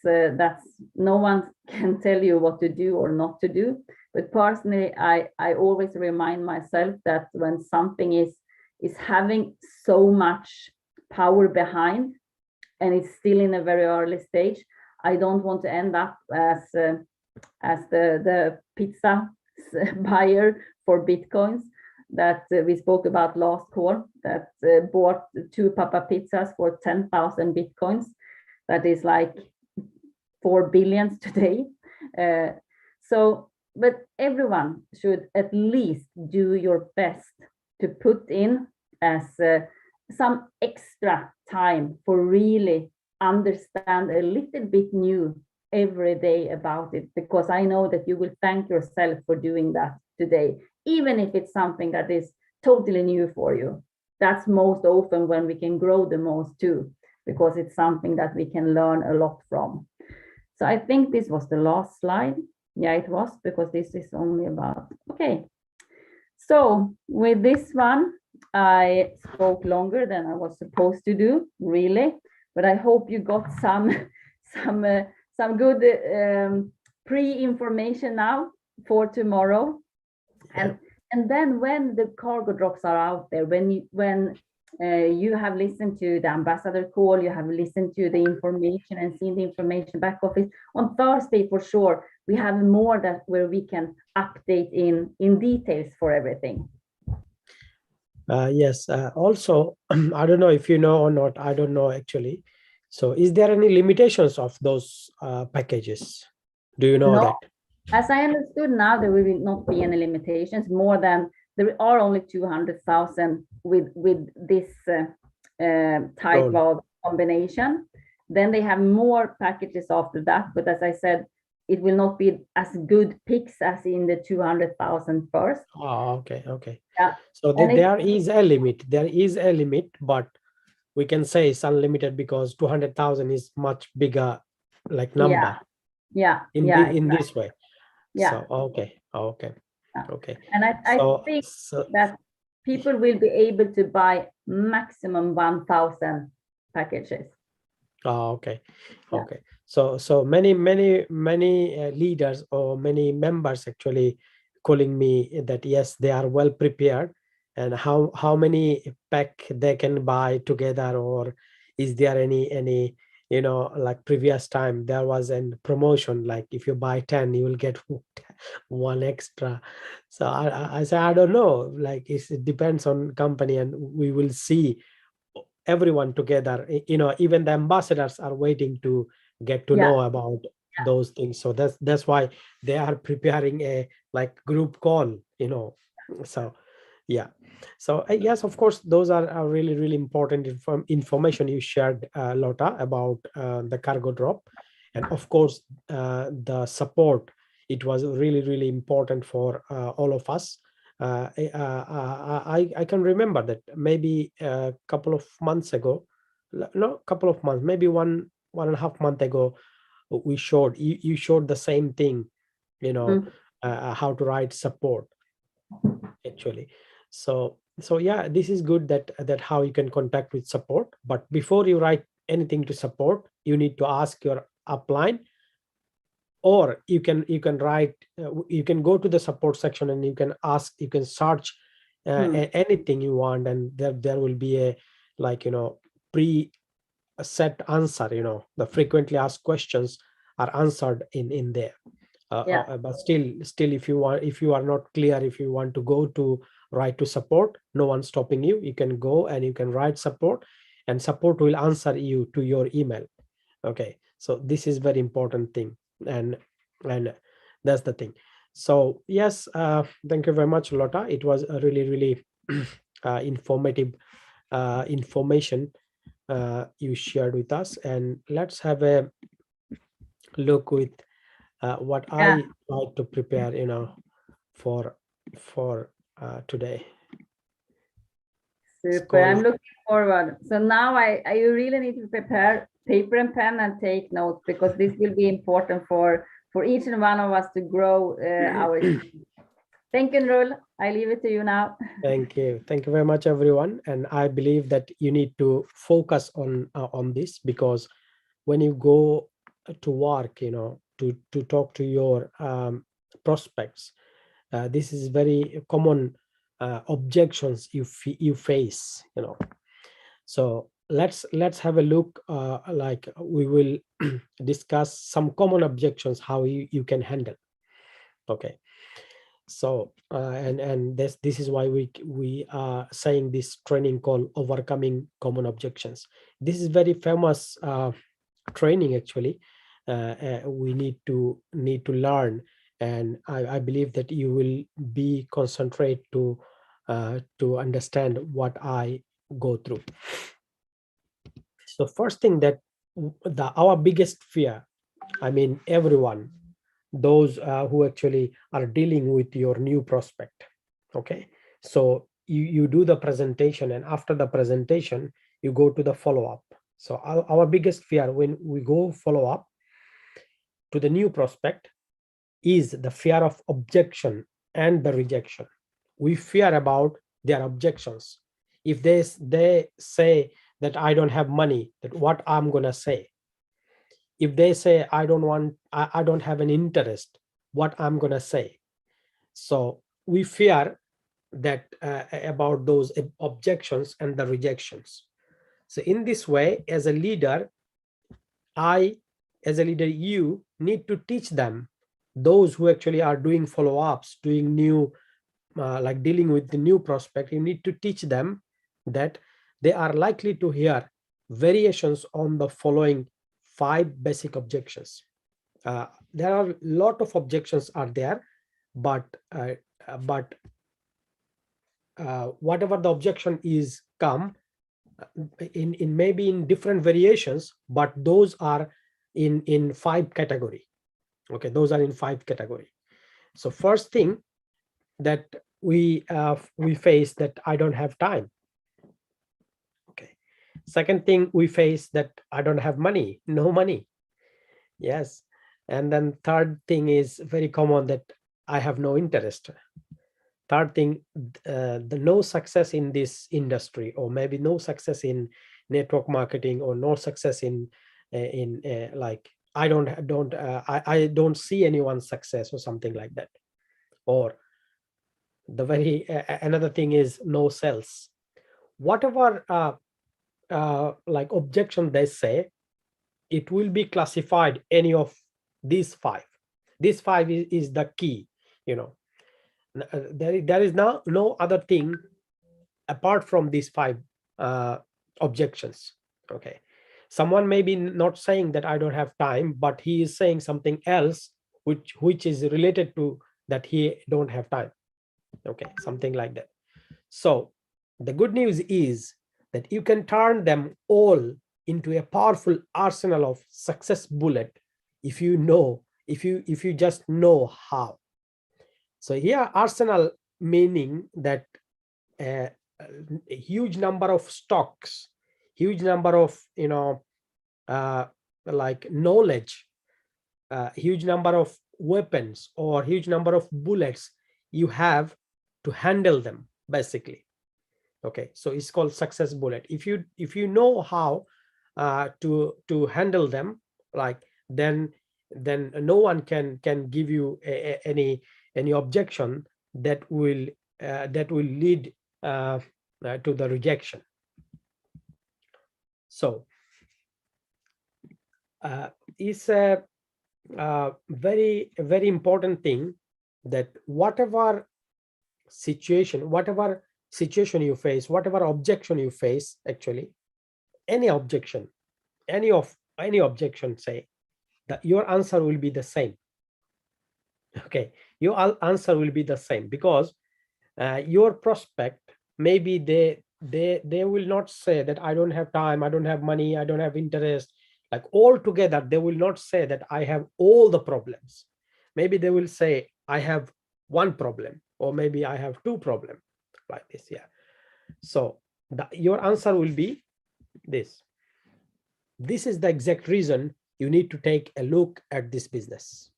no one can tell you what to do or not to do. But personally, I always remind myself that when something is having so much power behind and it's still in a very early stage, I don't want to end up as the pizza buyer for Bitcoins that we spoke about last call, that bought 2 Papa Pizzas for 10,000 Bitcoins. That is like 4 billion today. But everyone should at least do your best to put in as some extra time for really understand a little bit new every day about it, because I know that you will thank yourself for doing that today, even if it's something that is totally new for you. That's most often when we can grow the most too, because it's something that we can learn a lot from. So I think this was the last slide. Yeah, it was, because this is only about, okay. So with this one, I spoke longer than I was supposed to do, really, but I hope you got some some good pre-information now for tomorrow. And then when the cargo drops are out there, when you have listened to the ambassador call, you have listened to the information and seen the information back office, on Thursday for sure we have more that where we can update in details for everything. Yes. Also, I don't know if you know or not. I don't know actually. So, is there any limitations of those packages? Do you know No. that? As I understood now, there will not be any limitations more than there are only 200,000 with this type of combination. Then they have more packages after that, but as I said, it will not be as good picks as in the 200,000 first. Oh, okay. Yeah. So there is a limit. There is a limit, but we can say it's unlimited because 200,000 is much bigger, like number. Yeah. In this way. Yeah. So okay. And I think that people will be able to buy maximum 1,000 packages. Okay. So many leaders or many members actually calling me that yes, they are well prepared, and how many pack they can buy together, or is there any like previous time there was a promotion, like if you buy 10 you will get one extra. So I say I don't know, like it depends on company, and we will see everyone together. Even the ambassadors are waiting to get to know about those things. So that's why they are preparing a like group call. So yeah. So yes, of course, those are really important information you shared, Lotta, about the cargo drop. And of course, the support, it was really important for all of us. I can remember that maybe a couple of months ago, maybe one and a half month ago, we showed you showed the same thing, how to write support actually. So yeah, this is good that how you can contact with support. But before you write anything to support, you need to ask your upline, or you can write, you can go to the support section and you can ask, you can search anything you want, and there will be a like pre set answer. The frequently asked questions are answered in there. But still if you are not clear, if you want to go to write to support, no one's stopping you. You can go and you can write support, and support will answer you to your email. Okay, so this is very important thing, and that's the thing. So yes, thank you very much, Lotta. It was a really informative information you shared with us. And let's have a look with what I like to prepare for today. Super. I'm looking forward. So now I really need to prepare paper and pen and take notes, because this will be important for each and one of us to grow our team. Thank you, Nrul. I leave it to you now. Thank you very much, everyone. And I believe that you need to focus on this, because when you go to work, to talk to your prospects, this is very common objections you face. So let's have a look. Like we will discuss some common objections, how you can handle. Okay. So and this is why we are saying this training called Overcoming Common Objections. This is very famous training actually. We need to learn, and I believe that you will be concentrate to understand what I go through. So first thing that our biggest fear, I mean, everyone, those who actually are dealing with your new prospect. Okay, so you do the presentation, and after the presentation you go to the follow-up. So our biggest fear when we go follow up to the new prospect is the fear of objection and the rejection. We fear about their objections. If they say that I don't have money, that what I'm gonna say. If they say I don't have an interest, what I'm gonna say. So we fear that about those objections and the rejections. So in this way, as a leader, you need to teach them, those who actually are doing follow-ups, doing new like dealing with the new prospect, you need to teach them that they are likely to hear variations on the following 5 basic objections. There are a lot of objections are there, but whatever the objection is come in maybe in different variations, but those are in 5 category. Okay, those are in 5 category. So first thing that we face that I don't have time. Okay, second thing we face that I don't have money, no money. Yes. And then third thing is very common, that I have no interest. Third thing, the no success in this industry, or maybe no success in network marketing, or no success in like I don't see anyone's success, or something like that. Or the very another thing is no sales. Whatever like objection they say, it will be classified any of these 5. This 5 is the key, you know. There is no other thing apart from these 5 objections. Okay, someone may be not saying that I don't have time, but he is saying something else which is related to that he don't have time. Okay, something like that. So the good news is that you can turn them all into a powerful arsenal of success bullet if you just know how. So here, arsenal meaning that a huge number of stocks, huge number of like knowledge, huge number of weapons, or huge number of bullets you have to handle them, basically. Okay, so it's called success bullet. If you know how to handle them, like then no one can give you any objection that will lead to the rejection. So it's a very important thing that whatever situation you face, whatever objection you face, actually any objection, any objection, say that your answer will be the same. Okay, your answer will be the same, because your prospect, maybe they will not say that I don't have time, I don't have money, I don't have interest, like all together. They will not say that I have all the problems. Maybe they will say I have one problem, or maybe I have 2 problems, like this. Yeah. So your answer will be this. This is the exact reason you need to take a look at this business.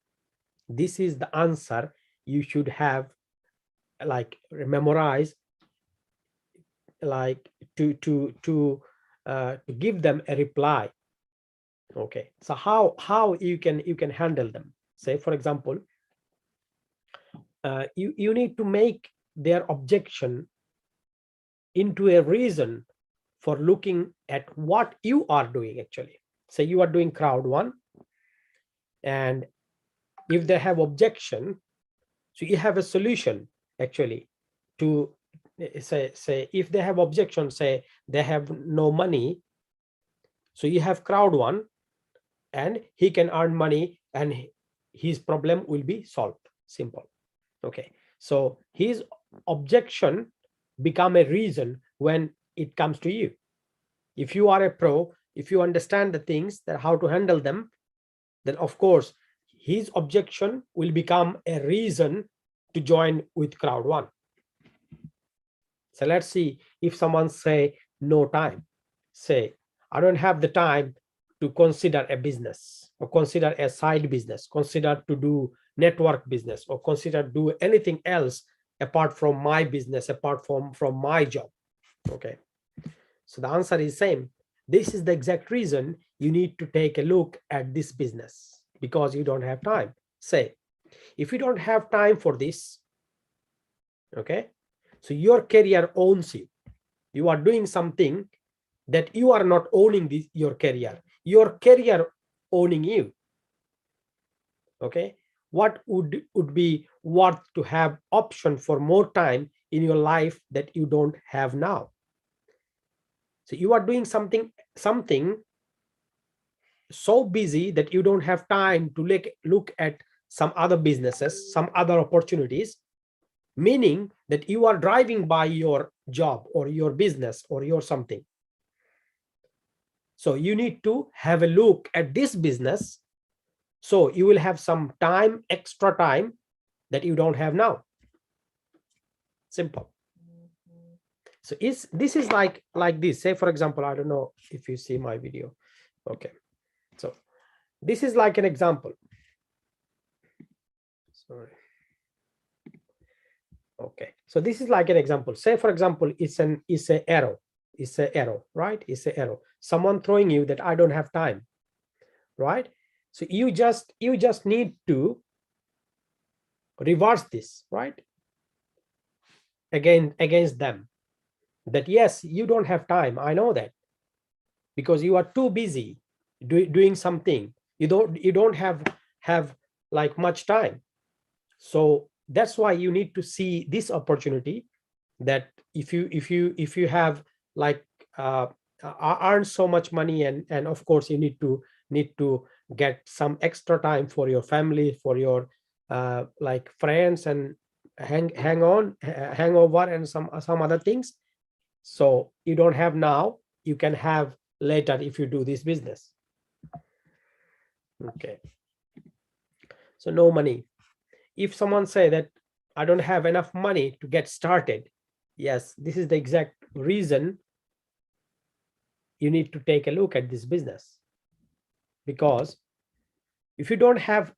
This is the answer you should have, like memorize, like to give them a reply. Okay, so how you can handle them. Say, for example, you need to make their objection into a reason for looking at what you are doing. Actually, say you are doing crowd one, and if they have objection, so you have a solution actually to say if they have objection, say they have no money, so you have crowd one, and he can earn money, and his problem will be solved. Simple. Okay, so his objection become a reason when it comes to you. If you are a pro, if you understand the things that how to handle them, then of course his objection will become a reason to join with Crowd1. So let's see if someone say no time, say I don't have the time to consider a business, or consider a side business, consider to do network business, or consider do anything else apart from my business, apart from my job. Okay, so the answer is same. This is the exact reason you need to take a look at this business, because you don't have time. Say if you don't have time for this, okay, so your career owns you. You are doing something that you are not owning your career owning you. Okay, what would be worth to have option for more time in your life that you don't have now? So you are doing something so busy that you don't have time to look at some other businesses, some other opportunities, meaning that you are driving by your job or your business or your something. So you need to have a look at this business, so you will have some time, extra time that you don't have now. Simple. So this is like this. Say for example, I don't know if you see my video. Okay, so this is like an example. Sorry. Okay, so this is like an example. Say for example, it's an arrow, right? It's an arrow. Someone throwing you that I don't have time, right? So you just need to reverse this, right? Against them, that yes, you don't have time. I know that, because you are too busy doing something. You don't have like much time. So that's why you need to see this opportunity, that if you have like earn so much money, and of course you need to get some extra time for your family, for your like friends, and hangover and some other things. So you don't have now, you can have later if you do this business. Okay, so no money. If someone say that I don't have enough money to get started, yes, this is the exact reason you need to take a look at this business. Because if you don't have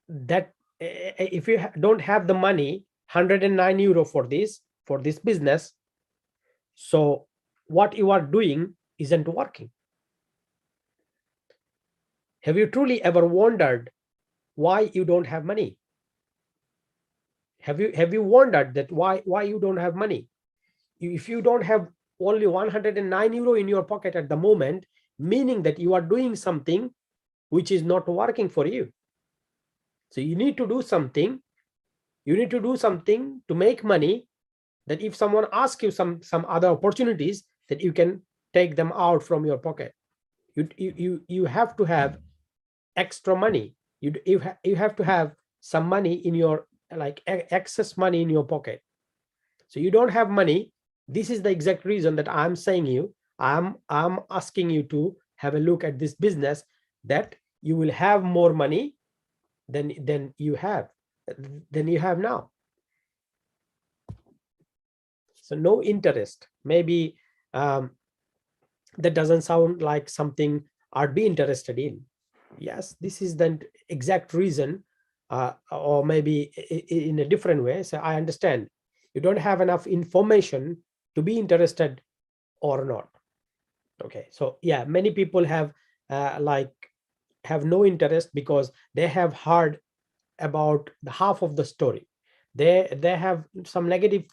that, if you don't have the money, 109 euro for this business, so what you are doing isn't working. Have you truly ever wondered why you don't have money? Have you wondered that why you don't have money? If you don't have only 109 euro in your pocket at the moment, meaning that you are doing something which is not working for you. So you need to do something. You need to do something to make money, that if someone asks you some other opportunities, that you can take them out from your pocket. You have to have extra money. You have to have some money in your, like excess money in your pocket. So you don't have money. This is the exact reason that I'm saying you, I'm asking you to have a look at this business, that you will have more money than you have now. So no interest. Maybe that doesn't sound like something I'd be interested in. Yes, this is the exact reason, or maybe in a different way. So I understand you don't have enough information to be interested or not. Okay, so yeah, many people have have no interest because they have heard about the half of the story. They have some negative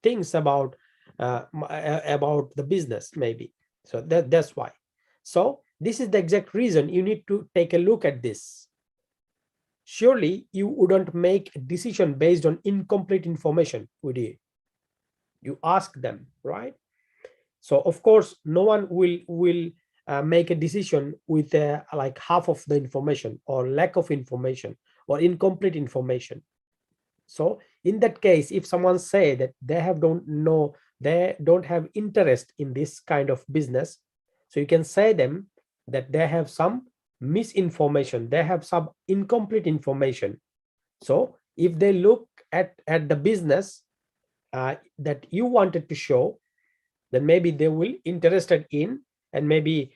things about the business, maybe. So that's why. So this is the exact reason you need to take a look at this. Surely you wouldn't make a decision based on incomplete information, would you? You ask them, right? So of course no one will make a decision with like half of the information, or lack of information, or incomplete information. So in that case, if someone say that they don't know they don't have interest in this kind of business. So you can say them that they have some misinformation, they have some incomplete information. So if they look at the business that you wanted to show, then maybe they will interested in, and maybe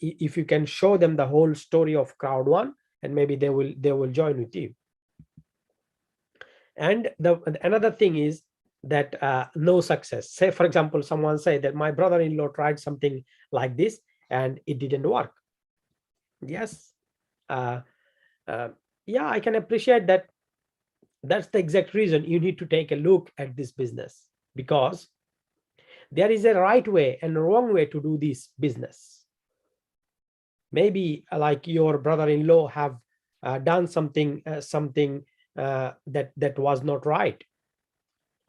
if you can show them the whole story of Crowd1, and maybe they will join with you. And another thing is that no success. Say, for example, someone say that my brother-in-law tried something like this and it didn't work. Yes, yeah, I can appreciate that. That's the exact reason you need to take a look at this business, because there is a right way and a wrong way to do this business. Maybe like your brother-in-law have done something that was not right.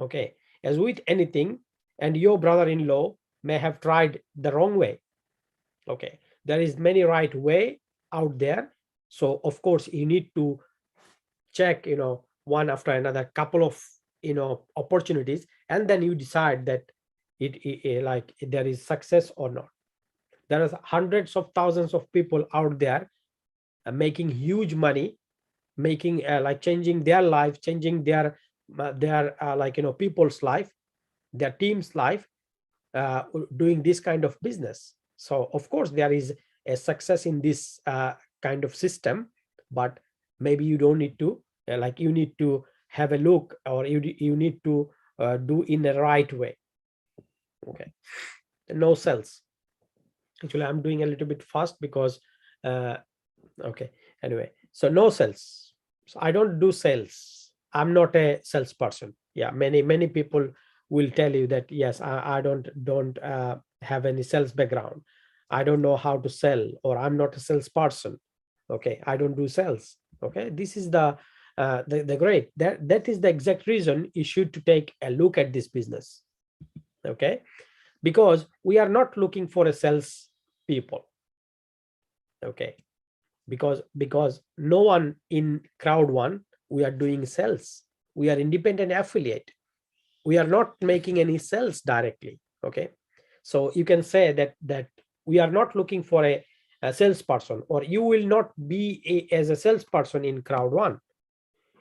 Okay, as with anything, and your brother-in-law may have tried the wrong way. Okay, there is many right way out there. So of course you need to check, one after another, couple of opportunities, and then you decide that it like there is success or not. There are hundreds of thousands of people out there making huge money, making like changing their life, changing their like people's life, their team's life, doing this kind of business. So of course there is a success in this kind of system, but maybe you don't need to like you need to have a look, or you need to do in the right way. Okay, no sales. Actually I'm doing a little bit fast because okay, anyway, so no sales. So I don't do sales. I'm not a salesperson. Yeah, many people will tell you that yes, I don't have any sales background, I don't know how to sell, or I'm not a salesperson. Okay, I don't do sales. Okay, this is the great, that is the exact reason you should to take a look at this business. Okay, because we are not looking for a sales people. Okay, because no one in Crowd1 we are doing sales. We are independent affiliate. We are not making any sales directly. Okay, so you can say that we are not looking for a salesperson, or you will not be as a salesperson in Crowd1.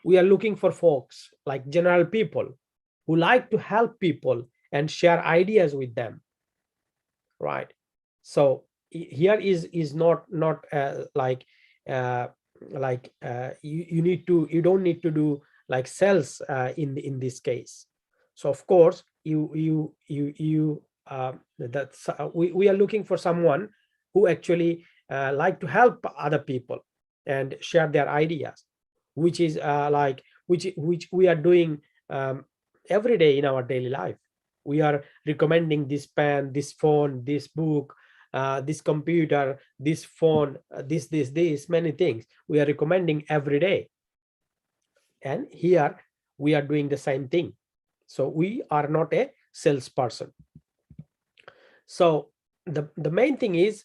We are looking for folks like general people who like to help people and share ideas with them, right? So here is not like you don't need to do like sales in this case. So of course we are looking for someone who actually like to help other people and share their ideas, which is like which we are doing every day in our daily life. We are recommending this pen, this phone, this book, this computer, this phone, this many things we are recommending every day. And here we are doing the same thing. So we are not a salesperson. So the main thing is,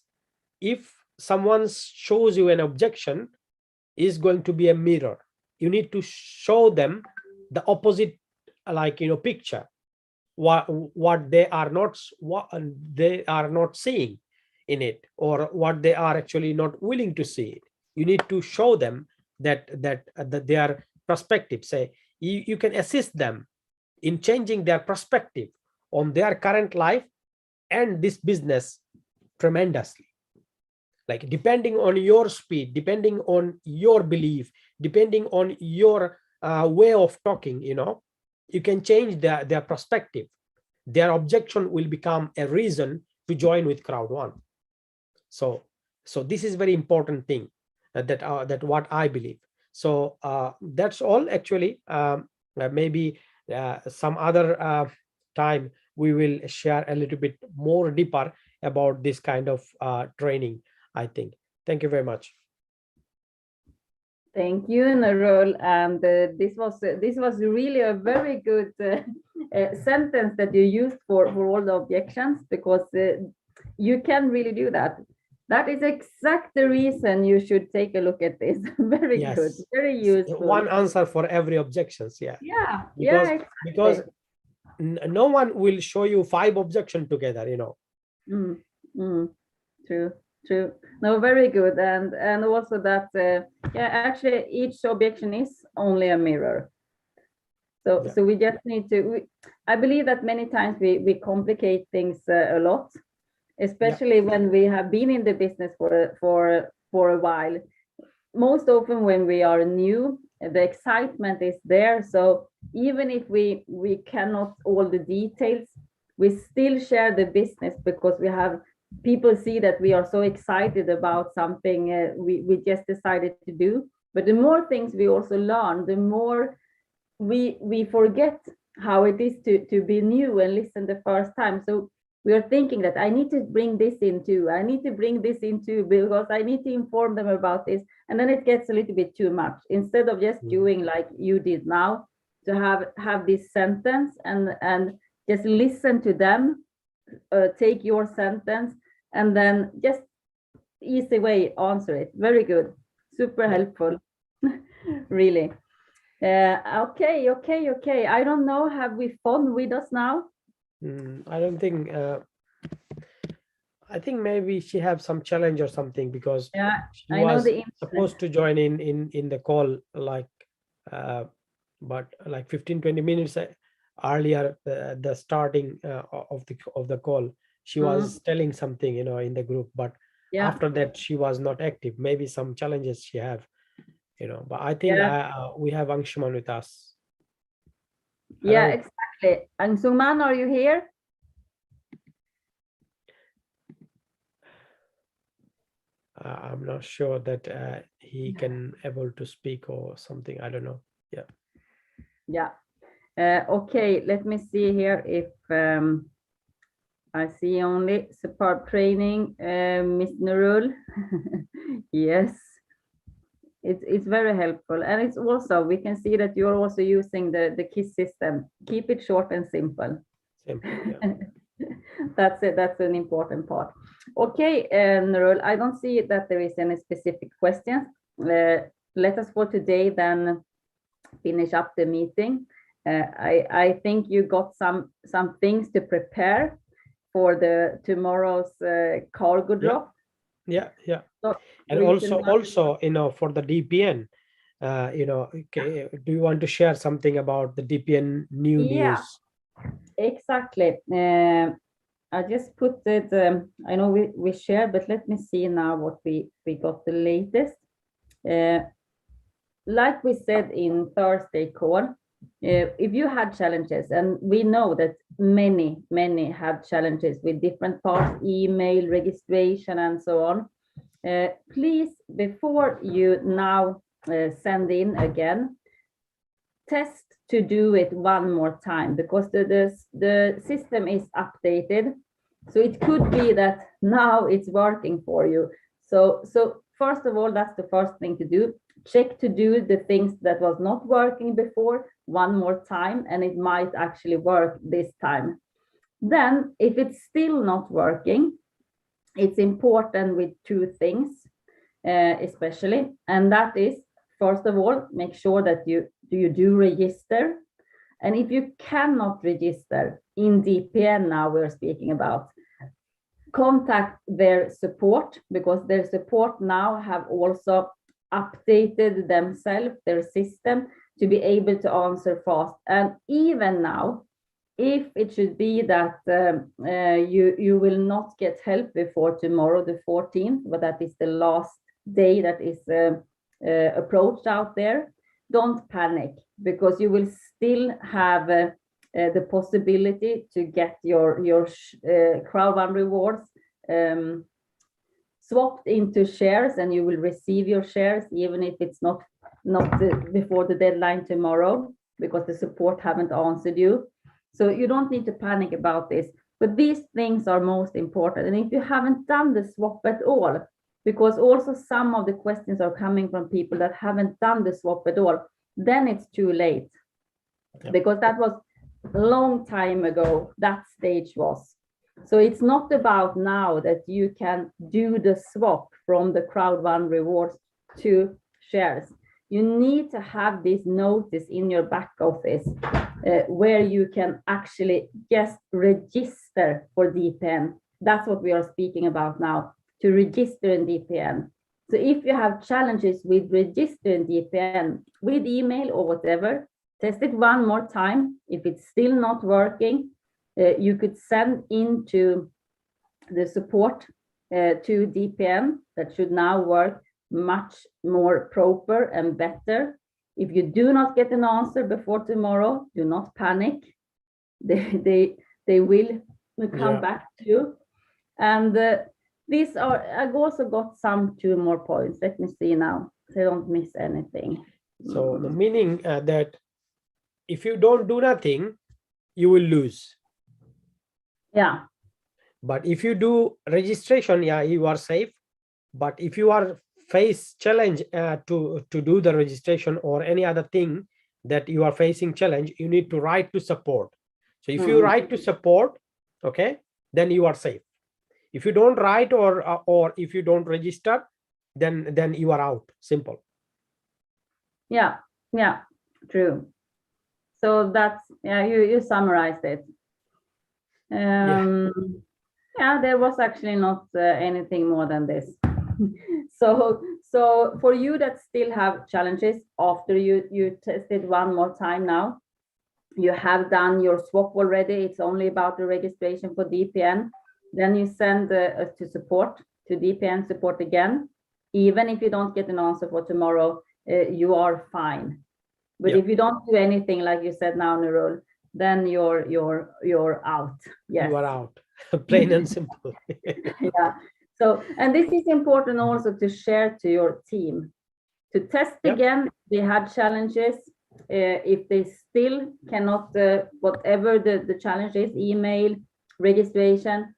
if someone shows you an objection, is going to be a mirror. You need to show them the opposite, like picture, what they are not seeing in it, or what they are actually not willing to see it. You need to show them that their perspective, say you can assist them in changing their perspective on their current life and this business tremendously. Like depending on your speed, depending on your belief, depending on your way of talking, you can change their perspective. Their objection will become a reason to join with Crowd1. So this is very important thing that what I believe. So that's all actually. Maybe some other time we will share a little bit more deeper about this kind of training, I think. Thank you very much. Thank you, Narul. And this was really a very good sentence that you used for all the objections, because you can really do that. That is exact the reason you should take a look at this. Very Yes. good, very useful. One answer for every objections. Yeah. Yeah. Because no one will show you 5 objections together, you know. True, true. No, very good. And also that, yeah, actually each objection is only a mirror. So, Yeah. so we just need to, I believe that many times we complicate things a lot, especially when we have been in the business for a while. Most often when we are new, the excitement is there. So even if we cannot all the details, we still share the business because we have people see that we are so excited about something we just decided to do. But the more things we also learn, the more we forget how it is to be new and listen the first time. So we are thinking that I need to bring this into, I need to bring this into because I need to inform them about this. And then it gets a little bit too much. Instead of just doing like you did now, to have this sentence and just listen to them, take your sentence, and then just easy way answer it. Very good, super helpful, really. Okay. I don't know, have we Fon with us now? I don't think. I think maybe she have some challenge or something because Yeah, she I know was the internet. supposed to join in the call like, but like 15-20 minutes earlier the starting of the call, she was telling something, you know, in the group, but Yeah, after that she was not active. Maybe some challenges she have, you know. But I think yeah, we have Anshuman with us. yeah, Hello. exactly. And Suman, are you here? I'm not sure that he can able to speak or something. I don't know. Yeah. Yeah. Okay, let me see here if I see only support training, Miss Nurul. Yes, it's very helpful, and it's also we can see that you're also using the KISS system. Keep it short and simple. Simple. Yeah. That's it. That's an important part. Okay, Nurul, I don't see that there is any specific questions. Let us for today then finish up the meeting. I think you got some things to prepare for the tomorrow's cargo drop. Yeah. So And also, you know, for the DPN, you know, okay, do you want to share something about the DPN news? Exactly. I just put it, I know we shared, but let me see now what we got the latest. Like we said in Thursday call, if you had challenges, and we know that many have challenges with different parts, email, registration, and so on, please, before you now send in again, test to do it one more time because the system is updated. So it could be that now it's working for you. So first of all, that's the first thing to do. Check to do the things that was not working before one more time, and it might actually work this time. Then if it's still not working, it's important with 2 things, especially, and that is, first of all, make sure that you register. And if you cannot register in DPN now we're speaking about, contact their support, because their support now have also updated themselves, their system, to be able to answer fast. And even now, if it should be that you will not get help before tomorrow, the 14th, but that is the last day that is approached out there, don't panic, because you will still have the possibility to get your Crowd1 rewards swapped into shares, and you will receive your shares even if it's not before the deadline tomorrow, because the support haven't answered you. So you don't need to panic about this, but these things are most important. And if you haven't done the swap at all, because also some of the questions are coming from people that haven't done the swap at all, then it's too late. Because that was a long time ago, that stage was. So it's not about now that you can do the swap from the Crowd1 rewards to shares. you need to have this notice in your back office where you can actually just register for DPN. That's what we are speaking about now, to register in DPN. So if you have challenges with registering DPN with email or whatever, test it one more time. If it's still not working, you could send into the support to DPN. That should now work much more proper and better. If you do not get an answer before tomorrow, do not panic. They will come back to you. And these are, I've also got some 2 more points. Let me see now, so I don't miss anything. So the meaning that if you don't do nothing, you will lose. Yeah. But if you do registration, yeah, you are safe. But if you are face challenge to do the registration or any other thing that you are facing challenge, you need to write to support. So if you write to support, okay, then you are safe. If you don't write or if you don't register, then you are out. Simple. Yeah, true. So that's, yeah, you summarized it. Yeah, there was actually not anything more than this. So for you that still have challenges after you tested one more time now, you have done your swap already, it's only about the registration for DPN, then you send to support, to DPN support again. Even if you don't get an answer for tomorrow, you are fine. But if you don't do anything, like you said now, Nurul, then you're out. Yes. You are out. Plain and simple. Yeah. So, and this is important also to share to your team, to test again. They had challenges. If they still cannot, whatever the challenge is, email, registration,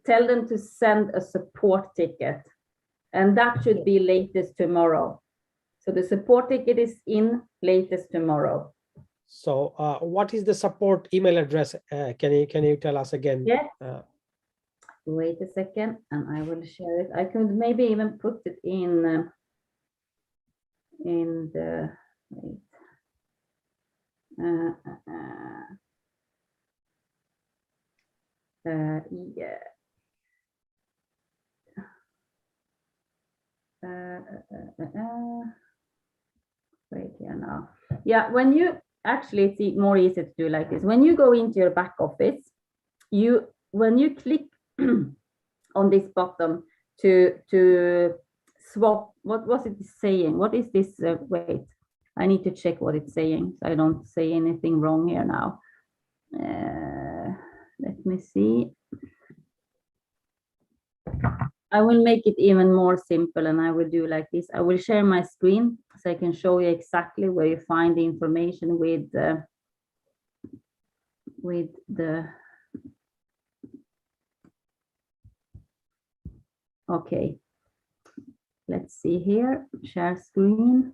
tell them to send a support ticket. And that should be latest tomorrow. So the support ticket is in latest tomorrow. So what is the support email address? Can you tell us again? Yes. Wait a second, and I will share it. I could maybe even put it in the wait. Yeah. Wait here now. Yeah, when you actually, it's more easy to do like this. When you go into your back office, when you click on this bottom to swap, what was it saying? What is this? Wait, I need to check what it's saying so I don't say anything wrong here now. Let me see. I will make it even more simple, and I will do like this. I will share my screen so I can show you exactly where you find the information with the okay. Let's see here, share screen.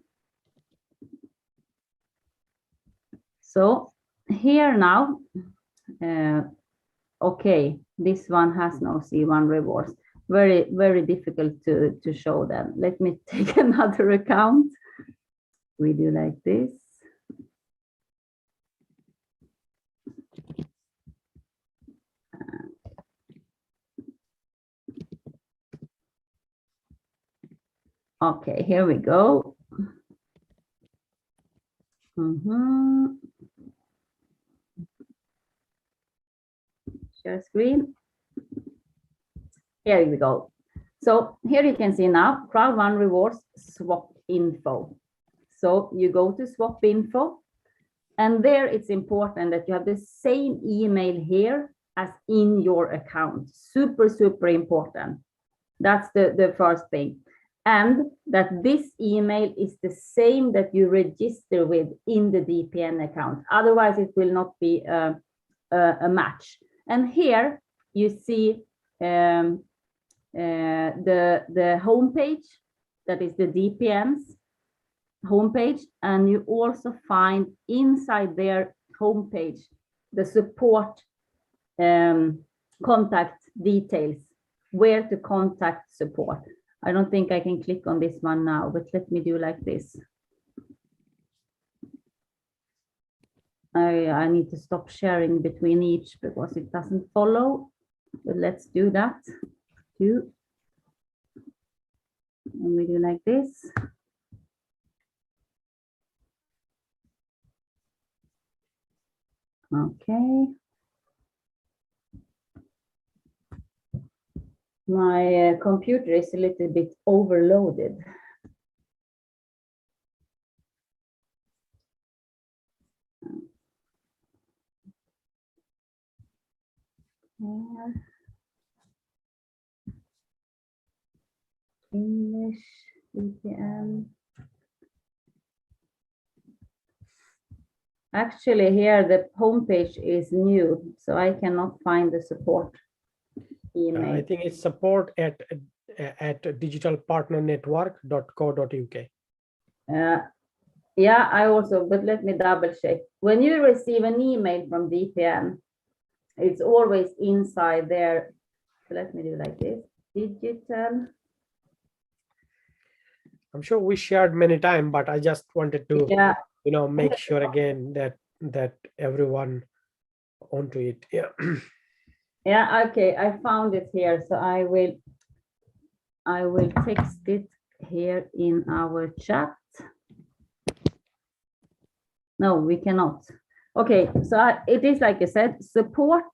So here now, okay, this one has no C1 rewards. Very, very difficult to show them. Let me take another account. We do like this. Okay, here we go. Share screen. Here we go. So here you can see now, Crowd1 rewards swap info. So you go to swap info, and there it's important that you have the same email here as in your account. Super, super important. That's the first thing. And that this email is the same that you register with in the DPN account. Otherwise, it will not be a match. And here you see the homepage, that is the DPN's homepage, and you also find inside their homepage the support contact details, where to contact support. I don't think I can click on this one now, but let me do like this. I need to stop sharing between each because it doesn't follow. But let's do that too. And we do like this. Okay. My computer is a little bit overloaded. English, VPN. Actually, here the homepage is new, so I cannot find the support email. I think it's support at digitalpartnernetwork.co.uk. Yeah, I also, but let me double check. When you receive an email from DPN, it's always inside there. So let me do like this. Digital. I'm sure we shared many times, but I just wanted to, Yeah. make sure again that everyone onto it. Yeah. Yeah, okay, I found it here, so I will text it here in our chat. No, we cannot. Okay, so it is like I said, support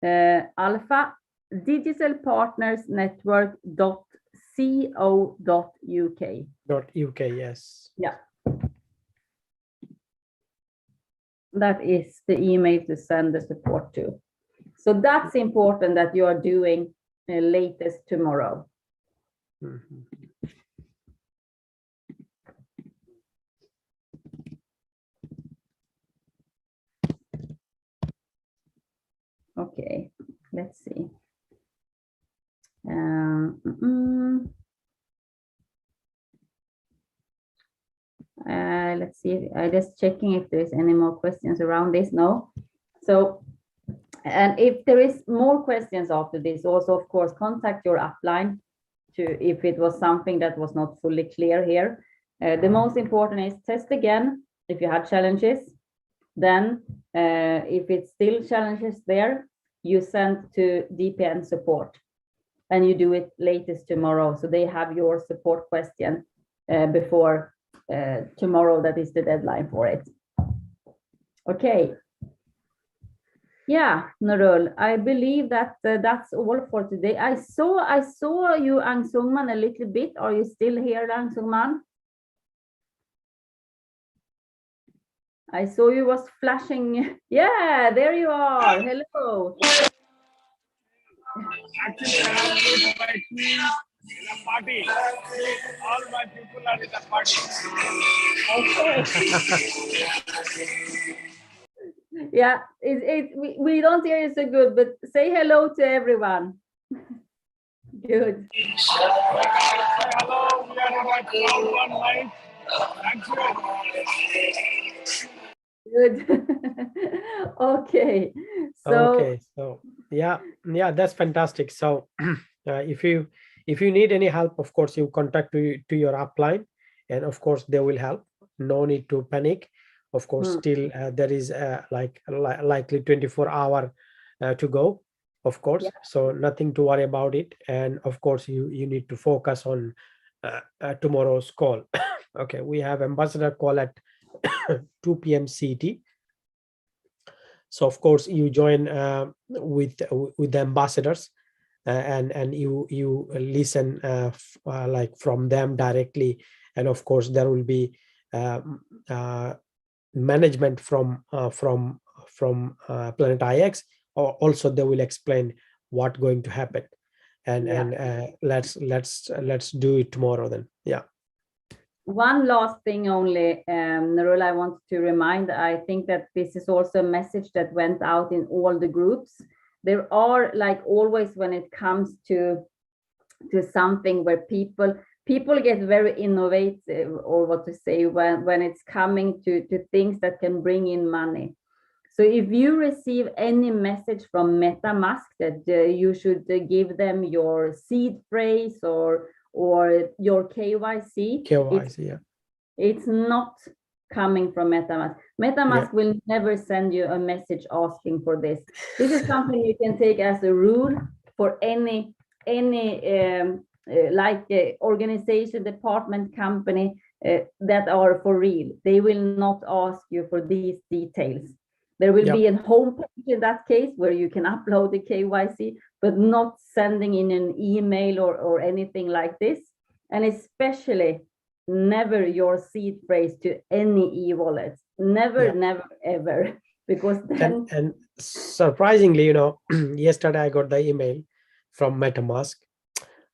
alpha digitalpartnersnetwork.co.uk. .uk, yes. Yeah. That is the email to send the support to. So that's important that you are doing latest tomorrow. Mhm. Okay, let's see. Let's see. I'm just checking if there's any more questions around this. No. So, and if there is more questions after this, also of course contact your upline to if it was something that was not fully clear here. The most important is test again if you had challenges. Then if it's still challenges there, you send to DPN support and you do it latest tomorrow. So they have your support question before tomorrow. That is the deadline for it. Okay. Yeah, Nurul, I believe that that's all for today. I saw you, Ang Sungman, a little bit. Are you still here, Ang Sungman? I saw you was flashing. Yeah, there you are. Hello. Actually, I am with my team in a party. All my people are in a party. Yeah, we don't hear you so good, but say hello to everyone. Good. Hello, we are in a cloud one night. Thank you. Good. Okay. Okay, so yeah, that's fantastic. So if you need any help, of course you contact to your upline, and of course they will help. No need to panic. Of course, still there is likely 24-hour to go, of course. Yeah. So nothing to worry about it. And of course you need to focus on tomorrow's call. Okay, we have ambassador call at 2 p.m. CT. So of course you join with the ambassadors and you listen like from them directly, and of course there will be management from Planet IX. Also they will explain what going to happen, and let's do it tomorrow then. Yeah. One last thing only, Nurul, I want to remind, I think that this is also a message that went out in all the groups. There are, like always, when it comes to something where people get very innovative, or what to say, when it's coming to things that can bring in money. So if you receive any message from MetaMask that you should give them your seed phrase or your KYC, KYC, yeah. It's not coming from MetaMask. MetaMask will never send you a message asking for this. This is something you can take as a rule for any organization, department, company that are for real. They will not ask you for these details. There will be a home page in that case where you can upload the KYC, but not sending in an email or anything like this. And especially never your seed phrase to any e-wallets. Never, never, ever. Because then... And surprisingly, you know, yesterday I got the email from MetaMask.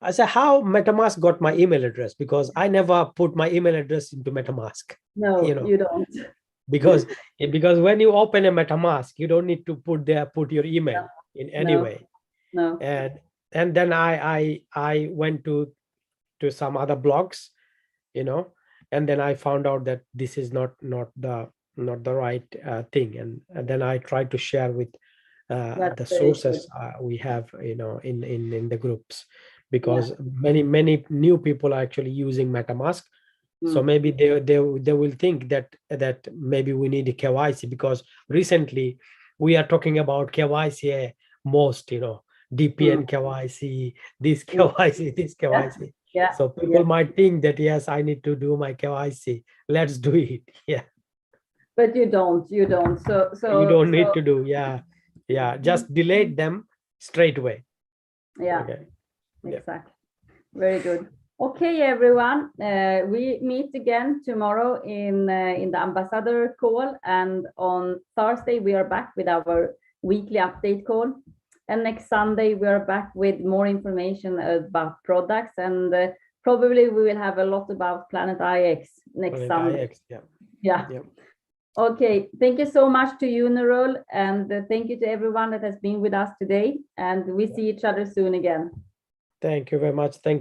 I said, how MetaMask got my email address? Because I never put my email address into MetaMask. No, you know, you don't. Because when you open a MetaMask, you don't need to put your email in any way. No. And then I went to some other blogs, you know, and then I found out that this is not the right thing. And then I tried to share with the sources we have, you know, in the groups, because many new people are actually using MetaMask. So maybe they will think that maybe we need a KYC, because recently we are talking about KYC most, you know, DPN KYC, this KYC, this KYC. Yeah. So people might think that, yes, I need to do my KYC. Let's do it. Yeah. But you don't. So you don't need to do. Just delete them straight away. Yeah. Okay. Exactly. Very good. Okay, everyone. We meet again tomorrow in the ambassador call, and on Thursday we are back with our weekly update call. And next Sunday we are back with more information about products, and probably we will have a lot about Planet IX next Sunday. IX, yeah. Okay, thank you so much to you, Nurul, and thank you to everyone that has been with us today. And we see each other soon again. Thank you very much. Thank